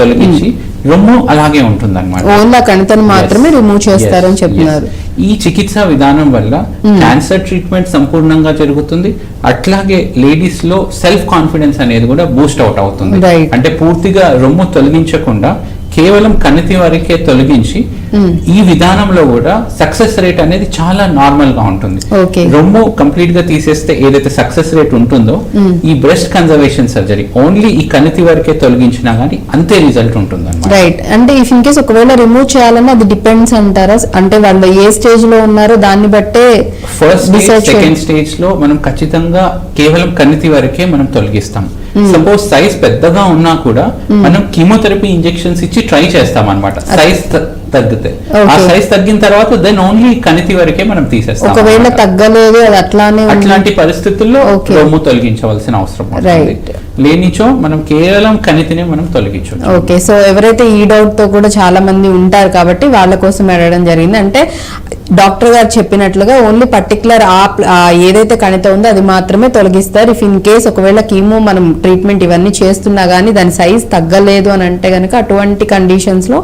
తొలగించి రొమ్ము అలాగే ఉంటుంది అనమాట. ఓన్లీ కణితను మాత్రమే రిమూవ్ చేస్తారని చెప్తున్నారు. ఈ చికిత్సా విధానం వల్ల క్యాన్సర్ ట్రీట్మెంట్ సంపూర్ణంగా జరుగుతుంది. అట్లాగే లేడీస్ లో సెల్ఫ్ కాన్ఫిడెన్స్ అనేది కూడా బూస్ట్ అవుట్ అవుతుంది. అంటే పూర్తిగా రొమ్ము తొలగించకుండా కేవలం కణితి వరకే తొలగించి ఈ విధానంలో కూడా సక్సెస్ రేట్ అనేది చాలా నార్మల్ గా ఉంటుంది. రొమ్ము కంప్లీట్ గా తీసేస్తే ఏదైతే సక్సెస్ రేట్ ఉంటుందో ఈ బ్రెస్ట్ కన్జర్వేషన్ సర్జరీ ఓన్లీ ఈ కణితి వరకే తొలగించినా గానీ అంతే రిజల్ట్ ఉంటుంది అన్నమాట. రైట్, అంటే ఇఫ్ ఇన్ కేస్ ఒకవేళ రిమూవ్ చేయాలన్నా అది డిపెండ్స్ అంటారా? అంటే వాళ్ళు ఏ స్టేజ్ లో ఉన్నారో దాన్ని బట్టే. ఫస్ట్ స్టేజ్, సెకండ్ స్టేజ్ లో మనం ఖచ్చితంగా కేవలం కణితి వరకే మనం తొలగిస్తాం. సపోజ్ సైజ్ పెద్దగా ఉన్నా కూడా మనం కీమోథెరపీ ఇంజెక్షన్స్ ఇచ్చి ట్రై చేస్తాం అన్నమాట. సైజ్ తగ్గితే ఆ సైజ్ తగ్గిన తర్వాత దెన్ ఓన్లీ కణితి వరకే మనం తీసేస్తాం. ఒకవేళ తగ్గలేదు అది అట్లానే, అట్లాంటి పరిస్థితుల్లో రొమ్ము తొలగించవలసిన అవసరం ఉంటుంది. లేనిచో మనం కేవలం కణితిని మనం తొలగించవచ్చు. ఓకే, సో ఎవరైతే ఈ డౌట్ తో కూడా చాలా మంది ఉంటారు కాబట్టి వాళ్ళ కోసం అడగడం జరిగింది. అంటే డాక్టర్ గారు చెప్పినట్లుగా ఓన్లీ పర్టికులర్ ఏదైతే కణిత ఉందో అది మాత్రమే తొలగిస్తారు. ఇఫ్ ఇన్ కేస్ ఒకవేళ కీమో మనం ట్రీట్మెంట్ ఇవన్నీ చేస్తున్నా గానీ దాని సైజ్ తగ్గలేదు అని అంటే గనక అటువంటి కండిషన్స్ లో,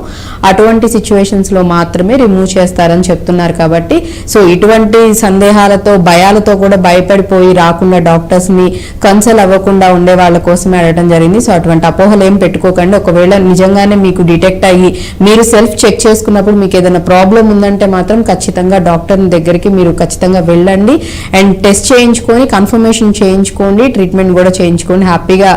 అటువంటి సిచ్యువేషన్స్ లో మాత్రమే రిమూవ్ చేస్తారని చెప్తున్నారు. కాబట్టి సో ఇటువంటి సందేహాలతో, భయాలతో కూడా భయపడిపోయి రాకుండా డాక్టర్స్ ని కన్సల్ట్ అవ్వకుండా ఉండే వాళ్ళ కోసమే అడగడం జరిగింది. సో అటువంటి అపోహలు ఏం పెట్టుకోకండి. ఒకవేళ నిజంగానే మీకు డిటెక్ట్ అయ్యి మీరు సెల్ఫ్ చెక్ చేసుకున్నప్పుడు మీకు ఏదైనా ప్రాబ్లం ఉందంటే మాత్రం ఖచ్చితంగా డాక్టర్ దగ్గరికి మీరు ఖచ్చితంగా వెళ్ళండి అండ్ టెస్ట్ చేయించుకొని కన్ఫర్మేషన్ చేయించుకోండి, ట్రీట్మెంట్ కూడా చేయించుకోండి. హ్యాపీగా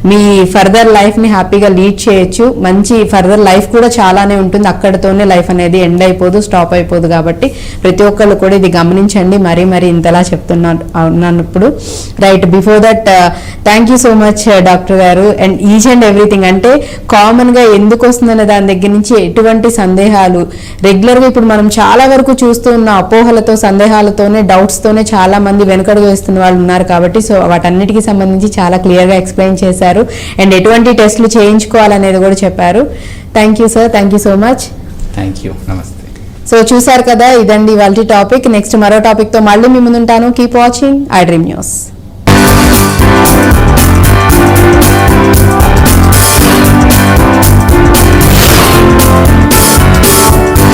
మీ ఫర్దర్ లైఫ్ ని హ్యాపీగా లీడ్ చేయొచ్చు. మంచి ఫర్దర్ లైఫ్ కూడా చాలానే ఉంటుంది. అక్కడతోనే లైఫ్ అనేది ఎండ్ అయిపోదు, స్టాప్ అయిపోదు. కాబట్టి ప్రతి ఒక్కళ్ళు కూడా ఇది గమనించండి. మరీ ఇంతలా చెప్తున్నప్పుడు right. Before that thank you so much doctor గారు. అండ్ ఈచ్ అండ్ ఎవ్రీథింగ్, అంటే కామన్ గా ఎందుకు వస్తుందనే దాని దగ్గర నుంచి ఎటువంటి సందేహాలు రెగ్యులర్ గా ఇప్పుడు మనం చాలా వరకు చూస్తూ ఉన్న అపోహలతో, సందేహాలతోనే, డౌట్స్ తోనే చాలా మంది వెనుకడుగు వేస్తున్న వాళ్ళు ఉన్నారు. కాబట్టి సో వాటన్నిటికీ సంబంధించి చాలా క్లియర్ గా ఎక్స్ప్లెయిన్ చేశారు అండ్ ఎటువంటి టెస్టులు చేయించుకోవాలనేది కూడా చెప్పారు. Thank you sir, thank you so much. Thank you, నమస్తే. సో చూసారు కదా, ఇదండి ఇవాల్టి టాపిక్. నెక్స్ట్ మరో టాపిక్ తో మళ్ళీ మీ ముందుంటాను. Keep watching iDream news.